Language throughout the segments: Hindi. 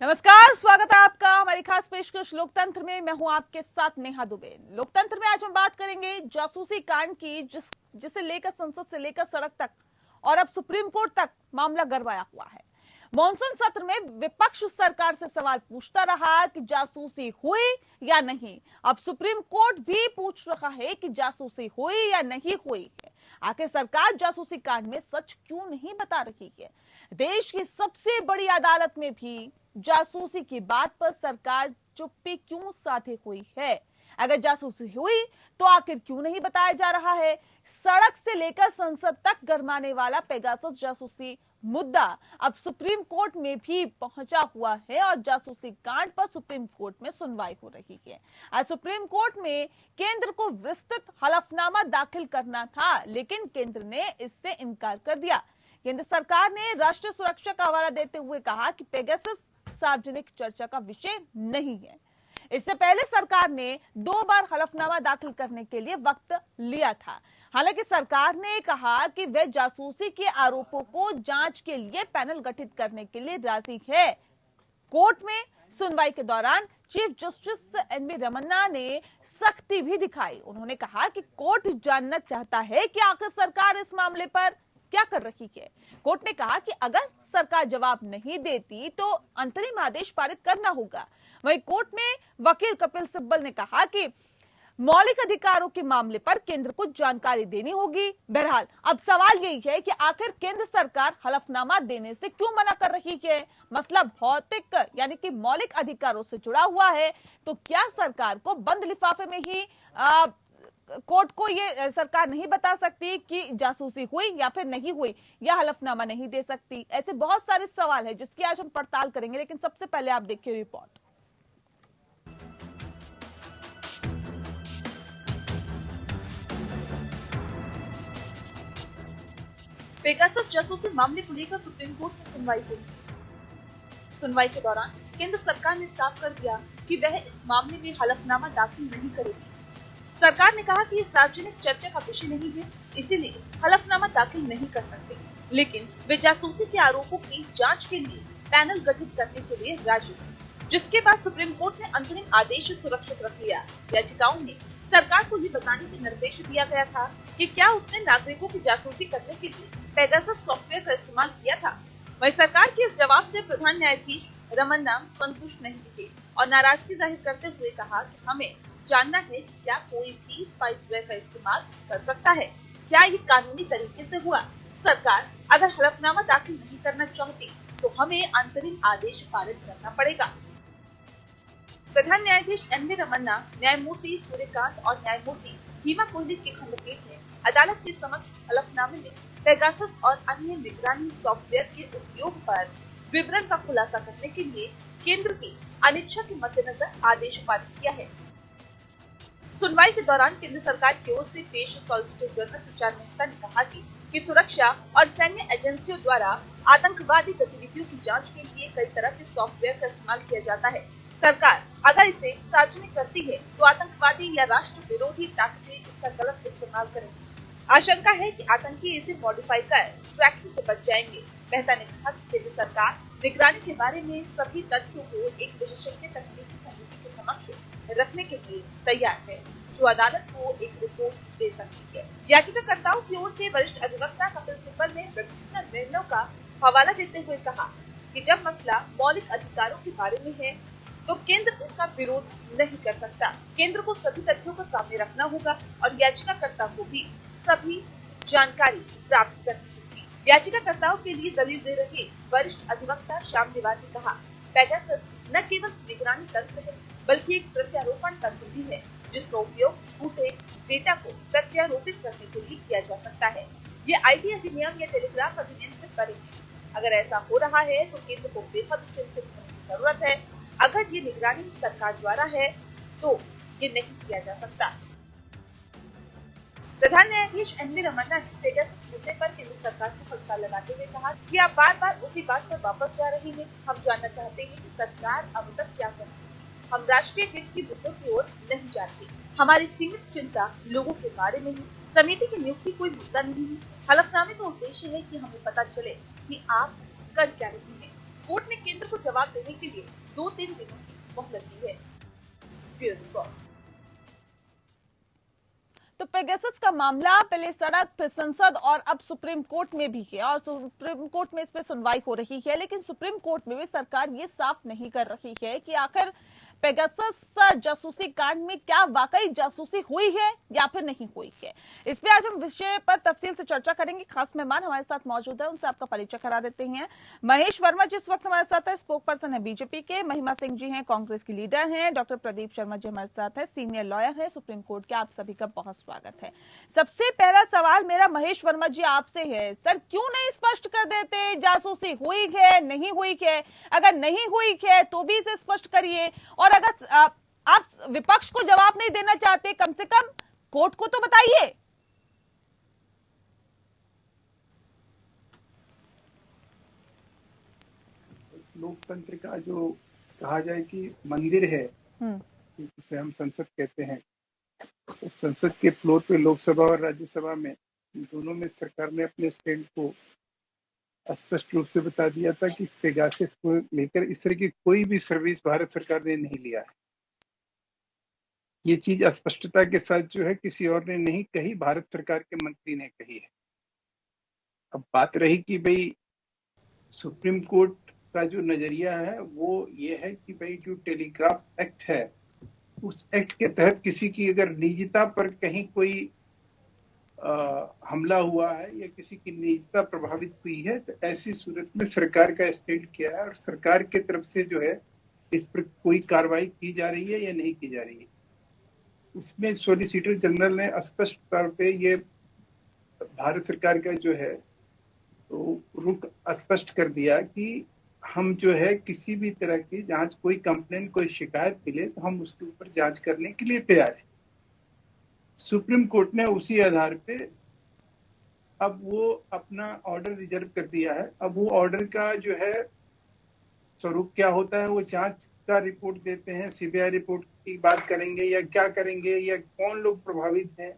नमस्कार, स्वागत है आपका हमारी खास पेशकश लोकतंत्र में। मैं हूं आपके साथ नेहा दुबे। लोकतंत्र में आज हम बात करेंगे जासूसी कांड की, जिसे लेकर संसद से लेकर सड़क तक और अब सुप्रीम कोर्ट तक मामला गरमाया हुआ है। मॉनसून सत्र में विपक्ष सरकार से सवाल पूछता रहा कि जासूसी हुई या नहीं। अब सुप्रीम कोर्ट भी पूछ रहा है कि जासूसी हुई या नहीं हुई है। आखिर सरकार जासूसी कांड में सच क्यों नहीं बता रही है? देश की सबसे बड़ी अदालत में भी जासूसी की बात पर सरकार चुप्पी क्यों साधे हुई है? अगर जासूसी हुई तो आखिर क्यों नहीं बताया जा रहा है? सड़क से लेकर संसद तक गरमाने वाला पेगासस जासूसी मुद्दा अब सुप्रीम कोर्ट में भी पहुंचा हुआ है और जासूसी कांड पर सुप्रीम कोर्ट में सुनवाई हो रही है। आज सुप्रीम कोर्ट में केंद्र को विस्तृत हलफनामा दाखिल करना था, लेकिन केंद्र ने इससे इनकार कर दिया। केंद्र सरकार ने राष्ट्रीय सुरक्षा का हवाला देते हुए कहा कि पेगासस सार्वजनिक चर्चा का विषय नहीं है। इससे पहले सरकार ने 2 बार हलफनामा दाखिल करने के लिए वक्त लिया था। हालांकि सरकार ने कहा कि वह जासूसी के आरोपों को जांच के लिए पैनल गठित करने के लिए राजी है। कोर्ट में सुनवाई के दौरान चीफ जस्टिस एन वी रमन्ना ने सख्ती भी दिखाई। उन्होंने कहा कि कोर्ट जानना चाहता है कि आखिर सरकार इस मामले पर क्या कर रही है। कोर्ट ने कहा कि अगर सरकार जवाब नहीं देती तो अंतरिम आदेश पारित करना होगा। वहीं कोर्ट में वकील कपिल सिब्बल ने कहा कि मौलिक अधिकारों के मामले पर केंद्र को जानकारी देनी होगी। बहरहाल अब सवाल यही है कि आखिर केंद्र सरकार हलफनामा देने से क्यों मना कर रही है? मसला भौतिक यानी कि मौलिक अधिकारों से जुड़ा हुआ है, तो क्या सरकार को बंद लिफाफे में ही कोर्ट को ये सरकार नहीं बता सकती कि जासूसी हुई या फिर नहीं हुई, या हलफनामा नहीं दे सकती? ऐसे बहुत सारे सवाल है जिसकी आज हम पड़ताल करेंगे, लेकिन सबसे पहले आप देखिए रिपोर्ट। पेगासस जासूसी मामले को लेकर सुप्रीम कोर्ट में सुनवाई हुई। सुनवाई के दौरान केंद्र सरकार ने साफ कर दिया कि वह इस मामले में हलफनामा दाखिल नहीं करेगी। सरकार ने कहा कि ये सार्वजनिक चर्चा का विषय नहीं है, इसीलिए हलफनामा दाखिल नहीं कर सकते, लेकिन वे जासूसी के आरोपों की जांच के लिए पैनल गठित करने के लिए राजी हुए। जिसके बाद सुप्रीम कोर्ट ने अंतरिम आदेश सुरक्षित रख लिया। याचिकाओं में सरकार को ये बताने के निर्देश दिया गया था कि क्या उसने नागरिकों की जासूसी करने के लिए पेगासस सॉफ्टवेयर का इस्तेमाल किया था। वहीं सरकार के इस जवाब से प्रधान न्यायाधीश रमन्ना संतुष्ट नहीं थे और नाराजगी जाहिर करते हुए कहा कि हमें जानना है कि क्या कोई भी स्पाइसवेयर का इस्तेमाल कर सकता है, क्या ये कानूनी तरीके से हुआ। सरकार अगर हलफनामा दाखिल नहीं करना चाहती तो हमें अंतरिम आदेश पारित करना पड़ेगा। प्रधान न्यायाधीश एन वी रमन्ना, न्यायमूर्ति सूर्यकांत और न्यायमूर्ति भीमा कोहली की खंडपीठ ने अदालत के समक्ष हलफनामे में पेगासस और अन्य निगरानी सॉफ्टवेयर के उपयोग पर विवरण का खुलासा करने के लिए केंद्र की अनिच्छा के मद्देनजर आदेश पारित किया है। सुनवाई के दौरान केंद्र सरकार की ओर से पेश सॉलिसिटर जनरल तुषार मेहता ने कहा कि सुरक्षा और सैन्य एजेंसियों द्वारा आतंकवादी गतिविधियों की जांच के लिए कई तरह के सॉफ्टवेयर का इस्तेमाल किया जाता है। सरकार अगर इसे सार्वजनिक करती है तो आतंकवादी या राष्ट्र विरोधी ताकतें इसका गलत इस्तेमाल करेंगी। आशंका है कि आतंकी इसे मॉडिफाई कर ट्रैकिंग से बच जाएंगे। मेहता ने कहा कि केंद्र सरकार निगरानी के बारे में सभी तथ्यों को एक विशेषज्ञ तकनीकी समिति के समक्ष रखने के लिए तैयार है, जो अदालत को एक रिपोर्ट दे सकती है। याचिकाकर्ताओं की ओर से वरिष्ठ अधिवक्ता कपिल सिब्बल ने विभिन्न निर्णयों का हवाला देते हुए कहा कि जब मसला मौलिक अधिकारों के बारे में है तो केंद्र इसका विरोध नहीं कर सकता। केंद्र को सभी तथ्यों को सामने रखना होगा और याचिकाकर्ता को भी सभी जानकारी प्राप्त करनी होगी। याचिकाकर्ताओं के लिए दलील दे रहे वरिष्ठ अधिवक्ता श्याम देवाल ने कहा, पेगासस न केवल निगरानी तंत्र है बल्कि एक प्रत्यारोपण तंत्र भी है, जिसका उपयोग झूठे डेटा को प्रत्यारोपित करने के लिए किया जा सकता है। ये आईटी अधिनियम या टेलीग्राफ अधिनियम से परे है। अगर ऐसा हो रहा है तो केंद्र को बेहद चिंतित होने की जरूरत है। अगर ये निगरानी सरकार द्वारा है तो ये नहीं किया जा सकता। प्रधान न्यायाधीश एन वी रमन्ना ने पेगासस मुद्दे पर केंद्र सरकार को फटकार लगाते हुए कहा कि आप बार बार उसी बात पर वापस जा रही हैं। हम जानना चाहते हैं कि सरकार अब तक क्या कर रही है। हम राष्ट्रीय हित की मुद्दों की ओर नहीं जाते। हमारी सीमित चिंता लोगों के बारे में है। समिति की नियुक्ति कोई मुद्दा नहीं है। हलफनामे का उद्देश्य है कि हमें पता चले कि आप कर क्या रही हैं। कोर्ट ने केंद्र को जवाब देने के लिए 2-3 दिनों की मोहलत दी है। Bureau report. तो पेगासस का मामला पहले सड़क, फिर संसद और अब सुप्रीम कोर्ट में भी है और सुप्रीम कोर्ट में इस पे सुनवाई हो रही है। लेकिन सुप्रीम कोर्ट में भी सरकार ये साफ नहीं कर रही है कि आखिर पेगासस जासूसी कांड में क्या वाकई जासूसी हुई है या फिर नहीं हुई है। इस पे आज हम विषय पर तफसील से चर्चा करेंगे। खास मेहमान हमारे साथ मौजूद है, उनसे आपका परिचय करा देते हैं। महेश वर्मा जिस वक्त हमारे साथ है, स्पोक पर्सन है बीजेपी के। महिमा सिंह जी हैं, कांग्रेस की लीडर हैं। डॉक्टर प्रदीप शर्मा जी हमारे साथ है, सीनियर लॉयर है सुप्रीम कोर्ट के। आप सभी का बहुत स्वागत है। सबसे पहला सवाल मेरा महेश वर्मा जी आपसे है, सर क्यों नहीं स्पष्ट कर देते जासूसी हुई है नहीं हुई है? अगर नहीं हुई है तो भी इसे स्पष्ट करिए, और अगर आप विपक्ष को जवाब नहीं देना चाहते, कम से कम कोर्ट को तो बताइए। लोकतंत्र का जो कहा जाए कि मंदिर है, जिसे हम संसद कहते हैं, तो संसद के फ्लोर पे लोकसभा और राज्यसभा में दोनों में सरकार ने अपने स्टैंड को स्पष्ट रूप से बता दिया था कि पेगासस को लेकर इस तरह की कोई भी सर्विस भारत सरकार ने नहीं लिया है। ये चीज स्पष्टता के साथ जो है किसी और ने नहीं कही, भारत सरकार के मंत्री ने कही है। अब बात रही कि भाई सुप्रीम कोर्ट का जो नजरिया है वो ये है कि भाई जो टेलीग्राफ एक्ट है, उस एक्ट के तहत किसी की अगर निजता पर कहीं कोई हमला हुआ है या किसी की निजता प्रभावित हुई है, तो ऐसी सूरत में सरकार का स्टैंड क्या है और सरकार की तरफ से जो है इस पर कोई कार्रवाई की जा रही है या नहीं की जा रही है। उसमें सॉलिसिटर जनरल ने स्पष्ट तौर पे ये भारत सरकार का जो है तो रुख स्पष्ट कर दिया कि हम जो है किसी भी तरह की जांच, कोई कंप्लेन, कोई शिकायत मिले तो हम उसके ऊपर जांच करने के लिए तैयार हैं। सुप्रीम कोर्ट ने उसी आधार पे अब वो अपना ऑर्डर रिजर्व कर दिया है। अब वो ऑर्डर का जो है स्वरूप क्या होता है, वो जांच का रिपोर्ट देते हैं, सीबीआई रिपोर्ट की बात करेंगे या क्या करेंगे, या कौन लोग प्रभावित हैं,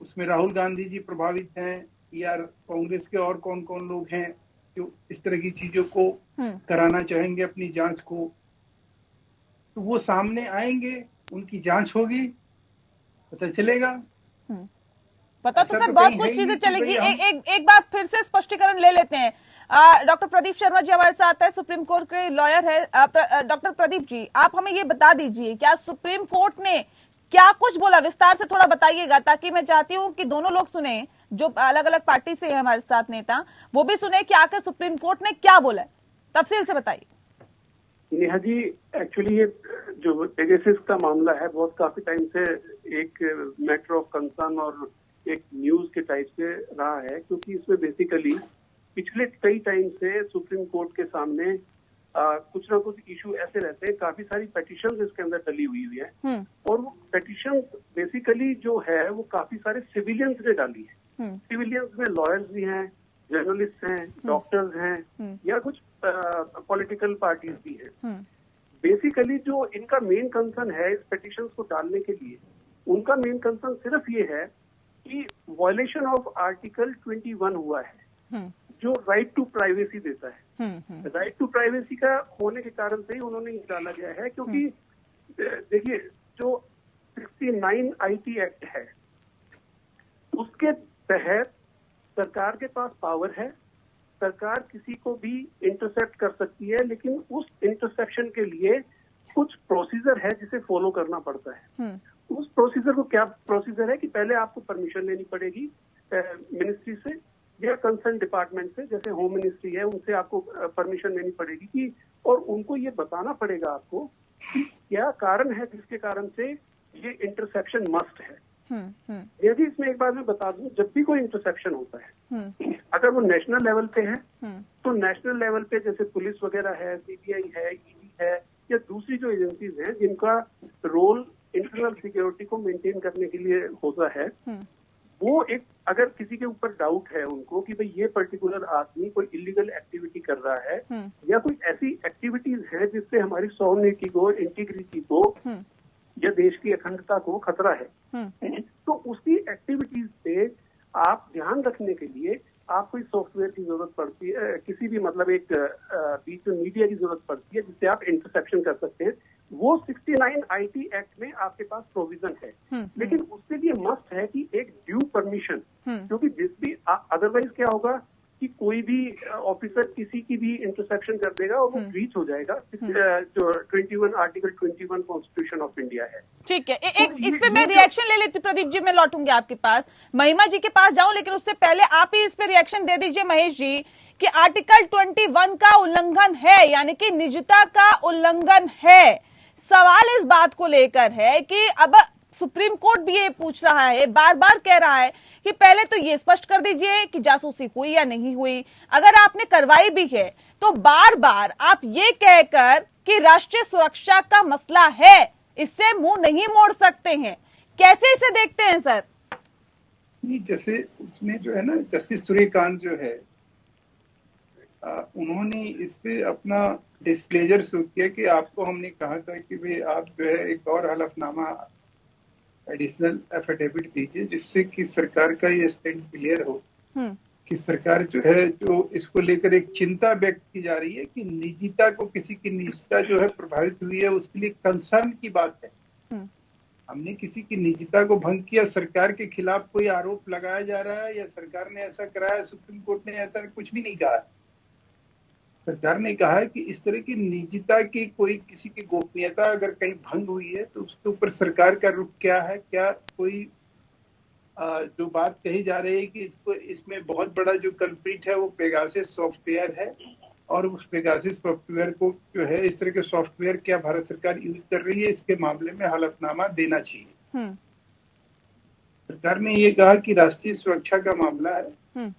उसमें राहुल गांधी जी प्रभावित हैं या कांग्रेस के और कौन कौन लोग हैं जो इस तरह की चीजों को कराना चाहेंगे अपनी जांच को, तो वो सामने आएंगे, उनकी जांच होगी, पता चलेगा। पता तो सर बहुत कुछ चीजें चलेगी। एक बार फिर से स्पष्टीकरण ले लेते हैं। डॉक्टर प्रदीप शर्मा जी हमारे साथ है, सुप्रीम कोर्ट के लॉयर है। डॉक्टर प्रदीप जी, आप हमें ये बता दीजिए, क्या सुप्रीम कोर्ट ने क्या कुछ बोला, विस्तार से थोड़ा बताइएगा, ताकि मैं चाहती हूँ कि दोनों लोग सुने, जो अलग अलग पार्टी से है हमारे साथ नेता, वो भी सुने कि आखिर सुप्रीम कोर्ट ने क्या बोला है। तफसील से बताइए। नेहा जी, एक्चुअली ये जो पेगासस का मामला है बहुत काफी टाइम से एक मैटर ऑफ कंसर्न और एक न्यूज के टाइप से रहा है, क्योंकि इसमें बेसिकली पिछले कई टाइम से सुप्रीम कोर्ट के सामने कुछ ना कुछ इशू ऐसे रहते हैं। काफी सारी पेटिशंस इसके अंदर डली हुई है और वो पेटिशंस बेसिकली जो है वो काफी सारे सिविलियंस ने डाली है। सिविलियंस में लॉयर्स भी हैं, जर्नलिस्ट हैं, डॉक्टर्स हैं या कुछ पॉलिटिकल पार्टीज भी हैं। बेसिकली जो इनका मेन कंसर्न है इस पेटिशंस को डालने के लिए, उनका मेन कंसर्न सिर्फ ये है कि वायलेशन ऑफ आर्टिकल 21 हुआ है जो राइट टू प्राइवेसी देता है। राइट टू प्राइवेसी का होने के कारण से ही उन्होंने ये डाला गया है, क्योंकि देखिए जो 69 IT एक्ट है उसके तहत सरकार के पास पावर है, सरकार किसी को भी इंटरसेप्ट कर सकती है, लेकिन उस इंटरसेप्शन के लिए कुछ प्रोसीजर है जिसे फॉलो करना पड़ता है। उस प्रोसीजर को क्या प्रोसीजर है कि पहले आपको परमिशन लेनी पड़ेगी मिनिस्ट्री से या कंसर्न डिपार्टमेंट से, जैसे होम मिनिस्ट्री है उनसे आपको परमिशन लेनी पड़ेगी कि, और उनको ये बताना पड़ेगा आपको कि क्या कारण है जिसके कारण से ये इंटरसेप्शन मस्ट है। यदि इसमें एक बात मैं बता दूं, जब भी कोई इंटरसेप्शन होता है अगर वो नेशनल लेवल पे है तो नेशनल लेवल पे जैसे पुलिस वगैरह है, CBI है, ED है या दूसरी जो एजेंसीज हैं जिनका रोल इंटरनल सिक्योरिटी को मेंटेन करने के लिए होता है, वो एक अगर किसी के ऊपर डाउट है उनको कि भाई ये पर्टिकुलर आदमी कोई इलीगल एक्टिविटी कर रहा है या कोई ऐसी एक्टिविटीज है जिससे हमारी सॉवरेनिटी को, इंटीग्रिटी को या देश की अखंडता को खतरा है, तो उसकी एक्टिविटीज पे आप ध्यान रखने के लिए आपको इस सॉफ्टवेयर की जरूरत पड़ती है, किसी भी मतलब एक बीच में मीडिया की जरूरत पड़ती है जिससे आप इंटरसेप्शन कर सकते हैं। वो 69 आईटी एक्ट में आपके पास प्रोविजन है, लेकिन उसके लिए मस्ट है कि एक ड्यू परमिशन, क्योंकि जिस भी अदरवाइज क्या होगा कि कोई भी ऑफिसर किसी की भी इंटरसेप्शन कर देगा और वो ब्रीच हो जाएगा, जो 21 आर्टिकल 21 कॉन्स्टिट्यूशन ऑफ इंडिया है। ठीक है, एक इस पे मैं रिएक्शन ले लेती हूँ प्रदीप जी, मैं लौटूंगी आपके पास, महिमा जी के पास जाऊं, लेकिन उससे पहले आप ही इस पे रिएक्शन दे दीजिए महेश जी कि आर्टिकल 21 का उल्लंघन है, यानी कि निजता का उल्लंघन है। सवाल इस बात को लेकर है कि अब सुप्रीम कोर्ट भी ये पूछ रहा है, बार बार कह रहा है कि पहले तो ये स्पष्ट कर दीजिए कि जासूसी हुई या नहीं हुई, अगर आपने करवाई भी है तो बार बार आप ये कहकर कि राष्ट्रीय सुरक्षा का मसला है, इससे मुंह नहीं मोड़ सकते हैं। कैसे इसे देखते हैं सर? नहीं, जैसे उसमें जो है ना, जस्टिस सूर्यकांत जो है, उन्होंने इस पे अपना डिस्क्लेजर शो किया कि आपको हमने कहा था कि भाई आप जो है एक और हलफनामा एडिशनल एफिडेविट दीजिए जिससे कि सरकार का ये स्टैंड क्लियर हो कि सरकार जो है, जो इसको लेकर एक चिंता व्यक्त की जा रही है कि निजता को, किसी की निजता जो है प्रभावित हुई है, उसके लिए कंसर्न की बात है। हमने किसी की निजता को भंग किया, सरकार के खिलाफ कोई आरोप लगाया जा रहा है या सरकार ने ऐसा कराया, सुप्रीम कोर्ट ने ऐसा कुछ भी नहीं कहा। सरकार ने कहा है कि इस तरह की निजता की, कोई किसी की गोपनीयता अगर कहीं भंग हुई है तो उसके ऊपर सरकार का रुख क्या है। क्या कोई जो बात कही जा रही है कि इसमें बहुत बड़ा जो कल्प्रिट है वो पेगासस सॉफ्टवेयर है, और उस पेगासस सॉफ्टवेयर को जो है, इस तरह के सॉफ्टवेयर क्या भारत सरकार यूज कर रही है, इसके मामले में हलफनामा देना चाहिए। सरकार ने ये कहा कि राष्ट्रीय सुरक्षा का मामला है,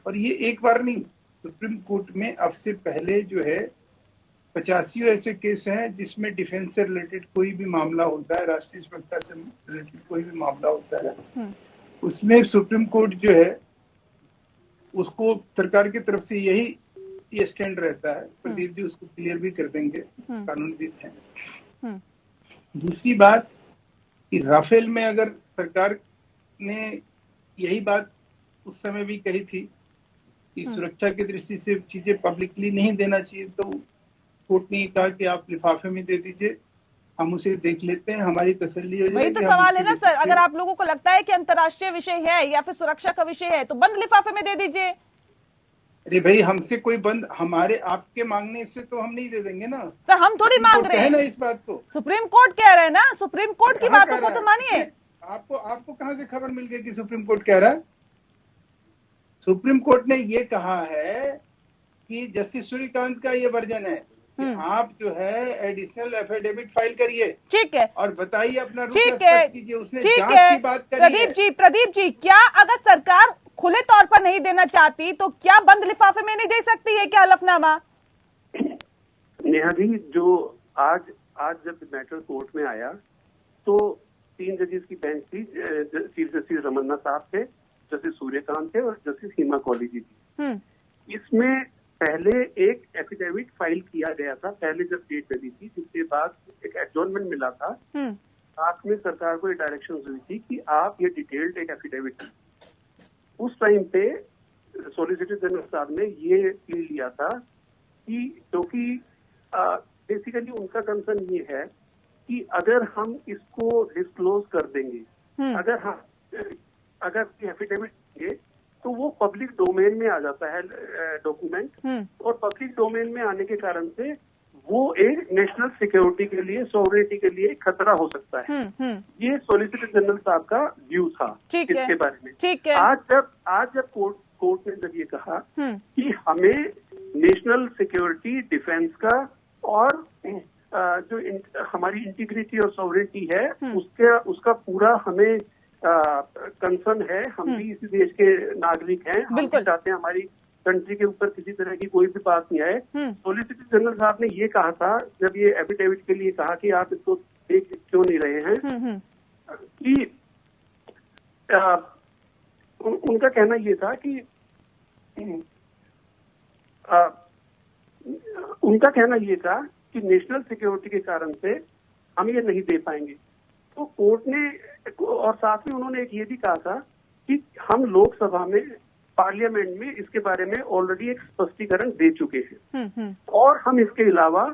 और ये एक बार नहीं, सुप्रीम कोर्ट में अब से पहले जो है 85 ऐसे केस हैं जिसमें डिफेंस से रिलेटेड कोई भी मामला होता है, राष्ट्रीय सुरक्षा से रिलेटेड कोई भी मामला होता है, उसमें सुप्रीम कोर्ट जो है उसको सरकार की तरफ से यही ये स्टैंड रहता है। प्रदीप जी उसको क्लियर भी कर देंगे, कानूनविद हैं। दूसरी बात कि राफेल में अगर सरकार ने यही बात उस समय भी कही थी कि सुरक्षा की दृष्टि से चीजें पब्लिकली नहीं देना चाहिए, तो कोर्ट ने कहा कि आप लिफाफे में दे दीजिए, हम उसे देख लेते हैं, हमारी तसल्ली हो जाएगी। वही तो सवाल है ना सर, अगर आप लोगों को लगता है कि अंतर्राष्ट्रीय विषय है या फिर सुरक्षा का विषय है तो बंद लिफाफे में दे दीजिए। अरे भाई, हमसे कोई बंद, हमारे आपके मांगने से तो हम नहीं दे देंगे ना सर, हम थोड़ी मांग रहे हैं ना इस बात को, सुप्रीम कोर्ट कह रहे हैं ना, सुप्रीम कोर्ट की बातों को तो मानिए। आपको कहां से खबर मिल गई कि सुप्रीम कोर्ट कह रहा है? सुप्रीम कोर्ट ने ये कहा है कि जस्टिस सूर्यकांत का ये वर्जन है कि आप जो है एडिशनल एफिडेविट फाइल करिए, ठीक है, और बताइए अपना रुख स्पष्ट कीजिए। उसने जांच की बात करी है। प्रदीप जी, क्या अगर सरकार खुले तौर पर नहीं देना चाहती तो क्या बंद लिफाफे में नहीं दे सकती है क्या हलफनामा? नेहा जी, जो आज जब मैटर कोर्ट में आया तो 3 जजेस की बेंच थी, चीफ जस्टिस रमन्ना साहब थे, जस्टिस सूर्यकांत थे और जस्टिस हिमा कौली जी थी। इसमें पहले एक एफिडेविट फाइल किया गया था, पहले जब डेट लगी थी, जिसके बाद एक एडजॉर्नमेंट मिला था। साथ में सरकार को ये डायरेक्शन हुई थी कि आप ये डिटेल्ड एक एफिडेविट, उस टाइम पे सॉलिसिटर जनरल साहब ने ये प्ली लिया था कि क्योंकि बेसिकली उनका कंसर्न ये है कि अगर हम इसको डिस्क्लोज कर देंगे, अगर एफिडेविट देंगे तो वो पब्लिक डोमेन में आ जाता है डॉक्यूमेंट, और पब्लिक डोमेन में आने के कारण से वो एक नेशनल सिक्योरिटी के लिए, सॉवरेनिटी के लिए खतरा हो सकता है। ये सॉलिसिटर जनरल साहब का व्यू था इसके बारे में। ठीक है। आज जब कोर्ट ने जब ये कहा कि हमें नेशनल सिक्योरिटी, डिफेंस का और जो हमारी इंटीग्रिटी और सॉवरेनिटी है उसका पूरा हमें कंसर्न है, हम भी इसी देश के नागरिक हैं, हम भी चाहते हैं हमारी कंट्री के ऊपर किसी तरह की कोई भी बात नहीं आए। सॉलिसिटर जनरल साहब ने ये कहा था जब ये एफिडेविट के लिए कहा कि आप इसको देख क्यों नहीं रहे हैं, कि उनका कहना ये था कि नेशनल सिक्योरिटी के कारण से हम ये नहीं दे पाएंगे। तो कोर्ट ने, और साथ में उन्होंने एक ये भी कहा था कि हम लोकसभा में पार्लियामेंट में इसके बारे में ऑलरेडी एक स्पष्टीकरण दे चुके हैं। और हम इसके अलावा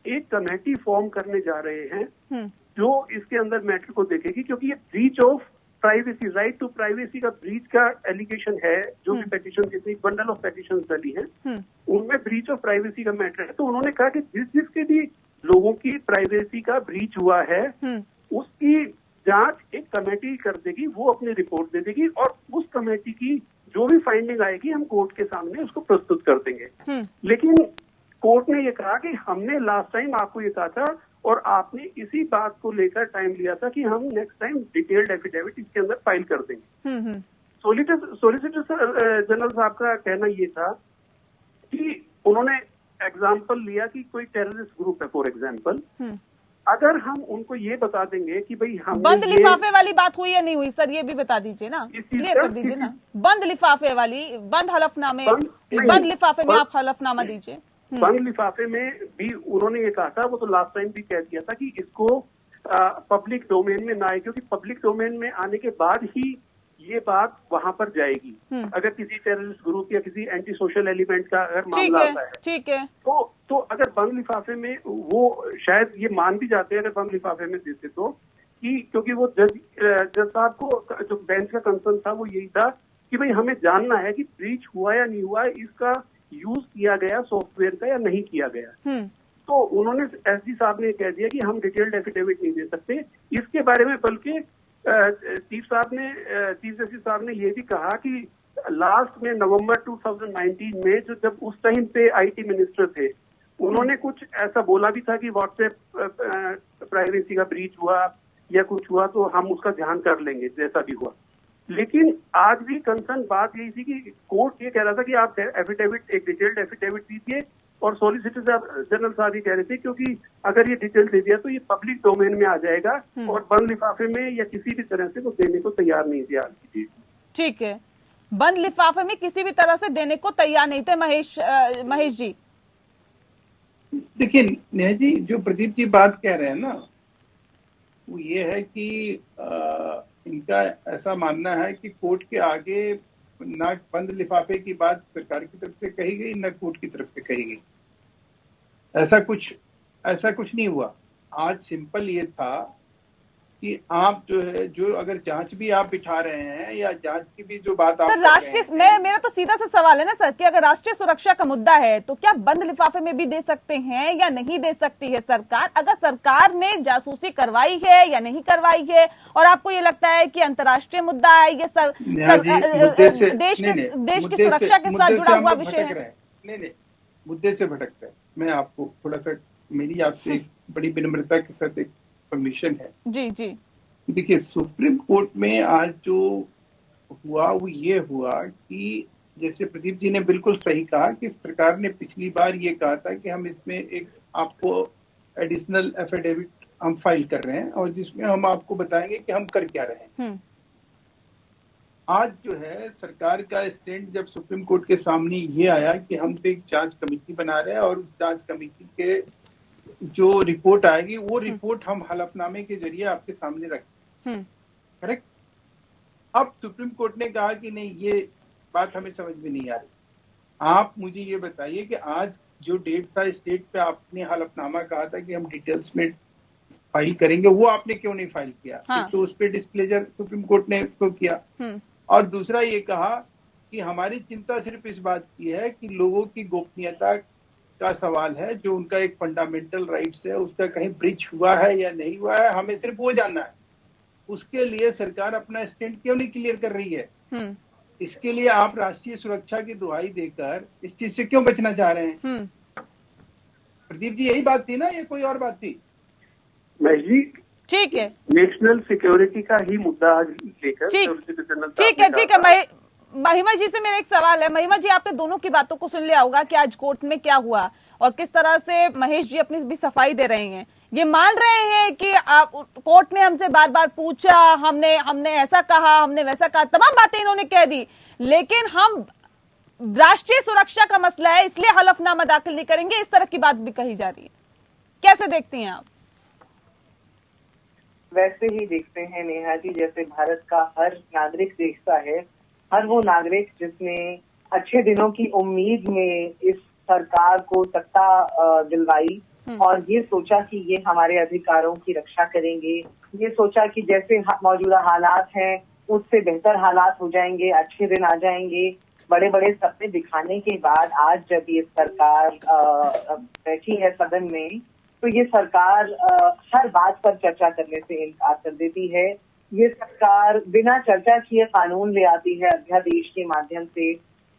एक कमेटी फॉर्म करने जा रहे हैं जो इसके अंदर मैटर को देखेगी, क्योंकि ये breach of privacy, right to privacy का ब्रीच का एलिगेशन है। जो भी पेटिशन, जितनी बंडल ऑफ पेटिशन डली है उनमें ब्रीच ऑफ प्राइवेसी का मैटर है। तो उन्होंने कहा कि जिसके भी लोगों की प्राइवेसी का ब्रीच हुआ है उसकी जांच एक कमेटी कर देगी, वो अपनी रिपोर्ट दे देगी और उस कमेटी की जो भी फाइंडिंग आएगी हम कोर्ट के सामने उसको प्रस्तुत कर देंगे। लेकिन कोर्ट ने ये कहा कि हमने लास्ट टाइम आपको ये कहा था और आपने इसी बात को लेकर टाइम लिया था कि हम नेक्स्ट टाइम डिटेल्ड एफिडेविट इसके अंदर फाइल कर देंगे। सोलिसिटर जनरल साहब का कहना ये था कि उन्होंने एग्जाम्पल लिया कि कोई टेररिस्ट ग्रुप है फॉर एग्जाम्पल, अगर हम उनको ये बता देंगे कि भाई हम बंद लिफाफे वाली बात हुई या नहीं हुई सर, ये भी बता दीजिए ना, क्लियर कर दीजिए ना। बंद लिफाफे वाली, बंद हलफनामे, बंद लिफाफे में आप हलफनामा दीजिए। बंद लिफाफे में भी उन्होंने ये कहा था, वो तो लास्ट टाइम भी कह दिया था कि इसको पब्लिक डोमेन में ना आए, क्योंकि पब्लिक डोमेन में आने के बाद ही ये बात वहां पर जाएगी। अगर किसी टेररिस्ट ग्रुप या किसी एंटी सोशल एलिमेंट का अगर मामला आता है, ठीक है, तो अगर बंद लिफाफे में वो शायद ये मान भी जाते हैं अगर बंद लिफाफे में देते तो, कि क्योंकि वो जज साहब को जो बेंच का कंसर्न था वो यही था कि भाई हमें जानना है कि ब्रीच हुआ या नहीं हुआ, इसका यूज किया गया सॉफ्टवेयर का या नहीं किया गया। तो उन्होंने एसडी साहब ने कह दिया कि हम डिटेल्ड एफिडेविट नहीं दे सकते इसके बारे में, बल्कि चीफ जस्टिस साहब ने ये भी कहा कि लास्ट में नवंबर 2019 में जब उस टाइम पे आईटी मिनिस्टर थे, उन्होंने कुछ ऐसा बोला भी था कि व्हाट्सएप प्राइवेसी का ब्रीच हुआ या कुछ हुआ तो हम उसका ध्यान कर लेंगे जैसा भी हुआ। लेकिन आज भी कंसर्न बात यही थी कि कोर्ट ये कह रहा था कि आप एफिडेविट, एक डिटेल्ड एफिडेविट दीजिए, और सॉलिसिटर जनरल साहब ये कह रहे थे क्योंकि अगर ये डिटेल दे दिया तो ये पब्लिक डोमेन में आ जाएगा और बंद लिफाफे में या किसी भी तरह से वो देने को तैयार नहीं थे आज की डेट। ठीक है, बंद लिफाफे में किसी भी तरह से देने को तैयार नहीं थे। महेश जी देखिए नेहा जी, जो प्रदीप जी बात कह रहे हैं ना, वो ये है कि इनका ऐसा मानना है कि कोर्ट के आगे ना बंद लिफाफे की बात सरकार की तरफ से कही गई ना कोर्ट की तरफ से कही गई। ऐसा कुछ नहीं हुआ। आज सिंपल ये था कि आप जो है, जो अगर जांच भी आप बिठा रहे हैं या जांच की भी जो बात आप सर, राष्ट्रीय, मेरा तो सीधा सा सवाल है ना सर कि अगर राष्ट्रीय सुरक्षा का मुद्दा है तो क्या बंद लिफाफे में भी दे सकते हैं या नहीं दे सकती है सरकार? अगर सरकार ने जासूसी करवाई है या नहीं करवाई है, और आपको ये लगता है कि अंतर्राष्ट्रीय मुद्दा है ये देश की सुरक्षा के साथ जुड़ा हुआ विषय है? नहीं, मुद्दे से भटक रहे। मैं आपको थोड़ा सा, मेरी आपसे एक बड़ी विनम्रता के साथ एक परमिशन है। जी जी, देखिए, सुप्रीम कोर्ट में आज जो हुआ वो ये हुआ कि जैसे प्रदीप जी ने बिल्कुल सही कहा कि सरकार ने पिछली बार ये कहा था कि हम इसमें एक आपको एडिशनल एफिडेविट हम फाइल कर रहे हैं और जिसमें हम आपको बताएंगे कि हम कर क्या रहे हैं। आज जो है सरकार का स्टैंड जब सुप्रीम कोर्ट के सामने ये आया कि हम तो एक जांच कमेटी बना रहे हैं और उस जांच कमेटी के जो रिपोर्ट आएगी वो रिपोर्ट हम हलफनामे के जरिए आपके सामने रखें, करेक्ट। अब सुप्रीम कोर्ट ने कहा कि नहीं, ये बात हमें समझ में नहीं आ रही। आप मुझे ये बताइए कि आज जो डेट था, इस डेट पे आपने हलफनामा कहा था कि हम डिटेल्स में फाइल करेंगे, वो आपने क्यों नहीं फाइल किया? हाँ। तो उस पर डिस्क्लेजर सुप्रीम कोर्ट ने इसको किया। और दूसरा ये कहा कि हमारी चिंता सिर्फ इस बात की है कि लोगों की गोपनीयता का सवाल है, जो उनका एक फंडामेंटल राइट्स है, उसका कहीं ब्रीच हुआ है या नहीं हुआ है, हमें सिर्फ वो जानना है। उसके लिए सरकार अपना स्टैंड क्यों नहीं क्लियर कर रही है? इसके लिए आप राष्ट्रीय सुरक्षा की दुहाई देकर इस चीज से क्यों बचना चाह रहे हैं? प्रदीप जी, यही बात थी ना, ये कोई और बात थी? जी ठीक है, नेशनल सिक्योरिटी का ही मुद्दा आज लेकर ठीक है। महिमा जी से मेरा एक सवाल है। महिमा जी, आपने दोनों की बातों को सुन लिया होगा कि आज कोर्ट में क्या हुआ और किस तरह से महेश जी अपनी भी सफाई दे रहे हैं। ये मान रहे हैं कि कोर्ट ने हमसे बार बार पूछा, हमने ऐसा कहा, हमने वैसा कहा, तमाम बातें इन्होंने कह दी, लेकिन हम राष्ट्रीय सुरक्षा का मसला है इसलिए हलफनामा दाखिल नहीं करेंगे, इस तरह की बात भी कही जा रही है। कैसे देखती हैं आप? वैसे ही देखते हैं नेहा जी, जैसे भारत का हर नागरिक देखता है हर वो नागरिक जिसने अच्छे दिनों की उम्मीद में इस सरकार को सत्ता दिलवाई और ये सोचा कि ये हमारे अधिकारों की रक्षा करेंगे, ये सोचा कि जैसे मौजूदा हालात हैं उससे बेहतर हालात हो जाएंगे, अच्छे दिन आ जाएंगे, बड़े बड़े सपने दिखाने के बाद आज जब ये सरकार बैठी है सदन में, तो ये सरकार हर बात पर चर्चा करने से इनकार कर देती है। ये सरकार बिना चर्चा किए कानून ले आती है अध्यादेश के माध्यम से।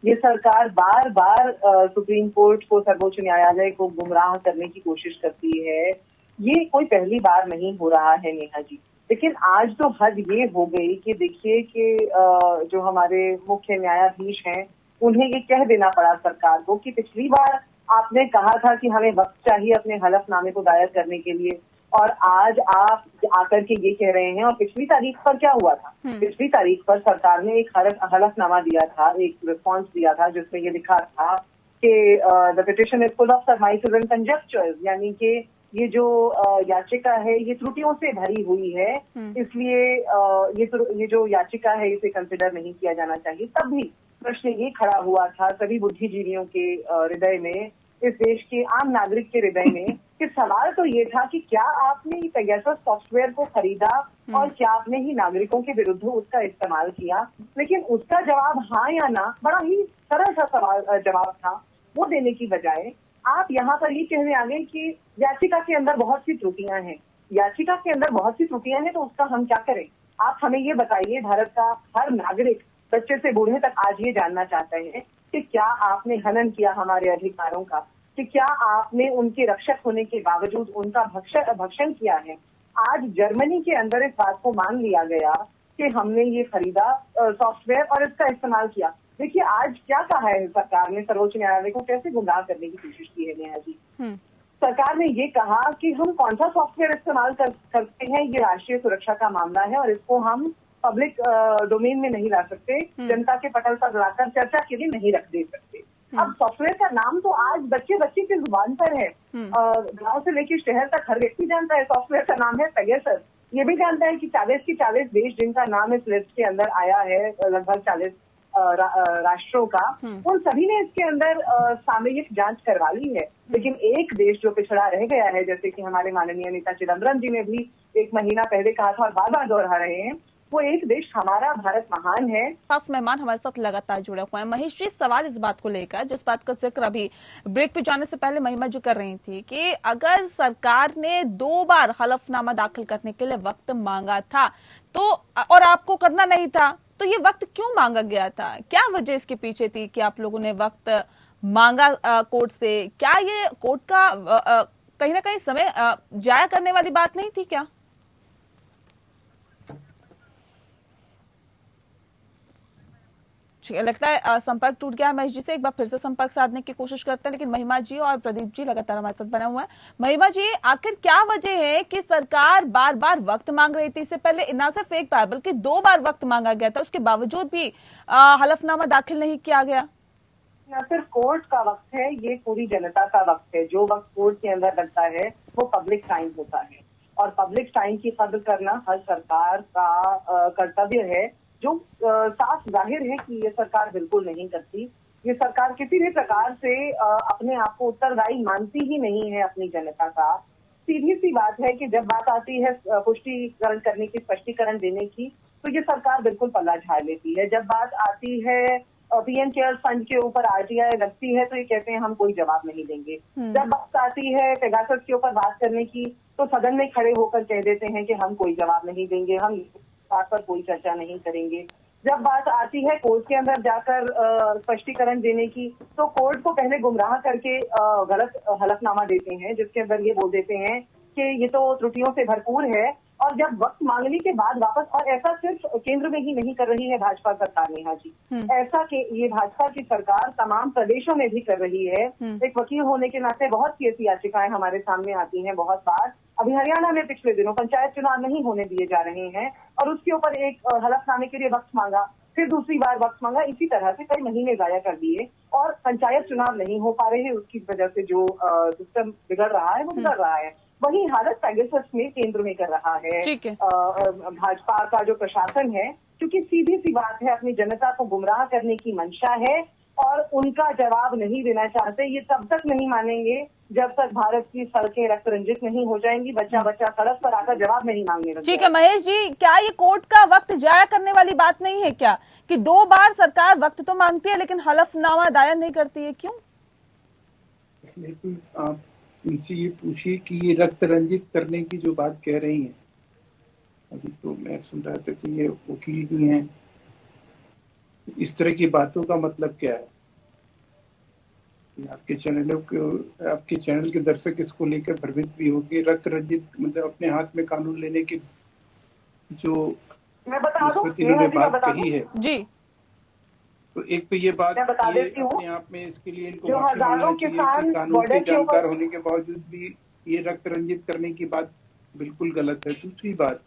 ये सरकार बार बार सुप्रीम कोर्ट को, सर्वोच्च न्यायालय को गुमराह करने की कोशिश करती है। ये कोई पहली बार नहीं हो रहा है नेहा जी, लेकिन आज तो हद ये हो गई कि देखिए कि जो हमारे मुख्य न्यायाधीश हैं उन्हें ये कह देना पड़ा सरकार को कि पिछली बार आपने कहा था कि हमें वक्त चाहिए अपने हलफनामे को दायर करने के लिए, और आज आप आकर के ये कह रहे हैं। और पिछली तारीख पर क्या हुआ था? पिछली तारीख पर सरकार ने एक हलफनामा दिया था, एक रिस्पॉन्स दिया था जिसमें ये लिखा था कि the petition is full of surmises and conjectures, यानी कि ये जो याचिका है ये त्रुटियों से भरी हुई है, इसलिए ये जो याचिका है इसे कंसिडर नहीं किया जाना चाहिए। तब भी प्रश्न ये खड़ा हुआ था सभी बुद्धिजीवियों के हृदय में, इस देश के आम नागरिक के हृदय में, कि सवाल तो ये था कि क्या आपने पेगासस सॉफ्टवेयर को खरीदा और क्या आपने ही नागरिकों के विरुद्ध उसका इस्तेमाल किया। लेकिन उसका जवाब हाँ या ना, बड़ा ही सरल सा जवाब था। वो देने की बजाय आप यहाँ पर ये कहने आ गए कि याचिका के अंदर बहुत सी त्रुटियां हैं। याचिका के अंदर बहुत सी त्रुटियां हैं तो उसका हम क्या करें? आप हमें ये बताइए, भारत का हर नागरिक बच्चे से बूढ़े तक आज ये जानना चाहते हैं कि क्या आपने हनन किया हमारे अधिकारों का, कि क्या आपने उनके रक्षक होने के बावजूद उनका भक्षण किया है। आज जर्मनी के अंदर इस बात को मान लिया गया कि हमने ये खरीदा सॉफ्टवेयर और इसका इस्तेमाल किया। देखिए आज क्या कहा है सरकार ने, सर्वोच्च न्यायालय को कैसे गुमराह करने की कोशिश की है नेहा जी। सरकार ने ये कहा कि हम कौन सा सॉफ्टवेयर इस्तेमाल करते हैं ये राष्ट्रीय सुरक्षा का मामला है और इसको हम पब्लिक डोमेन में नहीं ला सकते, जनता के पटल पर लाकर चर्चा के लिए नहीं रख दे सकते। अब सॉफ्टवेयर का नाम तो आज बच्चे बच्चे की जुबान पर है, गांव से लेकर शहर तक हर व्यक्ति जानता है सॉफ्टवेयर का नाम है पेगासस। ये भी जानता है कि 40 के 40 देश जिनका नाम इस लिस्ट के अंदर आया है, लगभग 40 राष्ट्रों का, उन सभी ने इसके अंदर सामयिक जांच करवा ली है। लेकिन एक देश जो पिछड़ा रह गया है, जैसे कि हमारे माननीय नेता चिदम्बरम जी ने भी 1 महीना पहले कहा था और बार बार दोहरा रहे हैं, वो एक देश हमारा भारत महान है। खास मेहमान हमारे साथ लगातार जुड़े हुए हैं। महेश जी, सवाल इस बात को लेकर, जिस बात का जिक्र अभी ब्रेक पे जाने से पहले महिमा जी कर रही थी कि अगर सरकार ने 2 बार हलफनामा दाखिल करने के लिए वक्त मांगा था तो, और आपको करना नहीं था, तो ये वक्त क्यों मांगा गया था? क्या वजह इसके पीछे थी कि आप लोगों ने वक्त मांगा कोर्ट से? क्या ये कोर्ट का कहीं ना कहीं समय जाया करने वाली बात नहीं थी क्या? लगता है संपर्क टूट गया महेश जी से। एक बार फिर से संपर्क साधने की कोशिश करते हैं, लेकिन महिमा जी और प्रदीप जी लगातार हमारे साथ बने हुए हैं। महिमा जी, आखिर क्या वजह है कि सरकार बार बार वक्त मांग रही थी? इससे पहले ना सिर्फ 1 बार बल्कि 2 बार वक्त मांगा गया था, उसके बावजूद भी हलफनामा दाखिल नहीं किया गया। न सिर्फ कोर्ट का वक्त है, ये पूरी जनता का वक्त है। जो वक्त कोर्ट के अंदर लगता है वो पब्लिक टाइम होता है, और पब्लिक टाइम की कदर करना हर सरकार का कर्तव्य है, जो साफ जाहिर है कि ये सरकार बिल्कुल नहीं करती। ये सरकार किसी भी प्रकार से अपने आप को उत्तरदायी मानती ही नहीं है अपनी जनता का। सीधी सी बात है कि जब बात आती है पुष्टिकरण करने की, स्पष्टीकरण देने की, तो ये सरकार बिल्कुल पल्ला झाड़ लेती है। जब बात आती है पीएम केयर्स फंड के ऊपर आरटीआई लगती है तो ये कहते हैं हम कोई जवाब नहीं देंगे। जब बात आती है पेगासस के ऊपर बात करने की तो सदन में खड़े होकर कह देते हैं कि हम कोई जवाब नहीं देंगे, हम बात पर कोई चर्चा नहीं करेंगे। जब बात आती है कोर्ट के अंदर जाकर स्पष्टीकरण देने की तो कोर्ट को पहले गुमराह करके गलत हलफनामा देते हैं, जिसके अंदर ये बोल देते हैं कि ये तो त्रुटियों से भरपूर है। और जब वक्त मांगने के बाद वापस, और ऐसा सिर्फ केंद्र में ही नहीं कर रही है भाजपा सरकार नेहा जी, ऐसा कि ये भाजपा की सरकार तमाम प्रदेशों में भी कर रही है। एक वकील होने के नाते बहुत सी ऐसी याचिकाएं हमारे सामने आती हैं बहुत बार। अभी हरियाणा में पिछले दिनों पंचायत चुनाव नहीं होने दिए जा रहे हैं और उसके ऊपर एक हलफनामे के लिए वक्त मांगा, फिर दूसरी बार वक्त मांगा, इसी तरह से कई महीने जाया कर दिए और पंचायत चुनाव नहीं हो पा रहे हैं। उसकी वजह से जो सिस्टम बिगड़ रहा है वो बिगड़ रहा है। वही हालत पेगासस में केंद्र में कर रहा है। भाजपा का जो प्रशासन है क्योंकि सीधी सी बात है, अपनी जनता को गुमराह करने की मंशा है और उनका जवाब नहीं देना चाहते। ये तब तक नहीं मानेंगे जब तक भारत की सड़कें रक्त रंजित नहीं हो जाएंगी, बच्चा बच्चा सड़क पर आकर जवाब नहीं मांगने लगेगा। ठीक है महेश जी, क्या ये कोर्ट का वक्त जाया करने वाली बात नहीं है क्या कि 2 बार सरकार वक्त तो मांगती है लेकिन हलफनामा दायर नहीं करती है, क्यों? पहले तो आप इनसे ये पूछिए कि ये रक्त रंजित करने की जो बात कह रही हैं, अभी तो मैं सुन रहा था कि ये वकील भी हैं, इस तरह की बातों का मतलब क्या है? आपके चैनल के दर्शक इसको लेकर भ्रमित भी होंगे। रक्त रंजित मतलब अपने हाथ में कानून लेने की जो निष्पत्ति इन्होंने बात कही है जी, तो एक तो ये बात ये अपने आप में इसके लिए इनको माफी मांगना चाहिए कि कानून के जानकार होने के बावजूद भी ये रक्त रंजित करने की बात बिल्कुल गलत है। दूसरी बात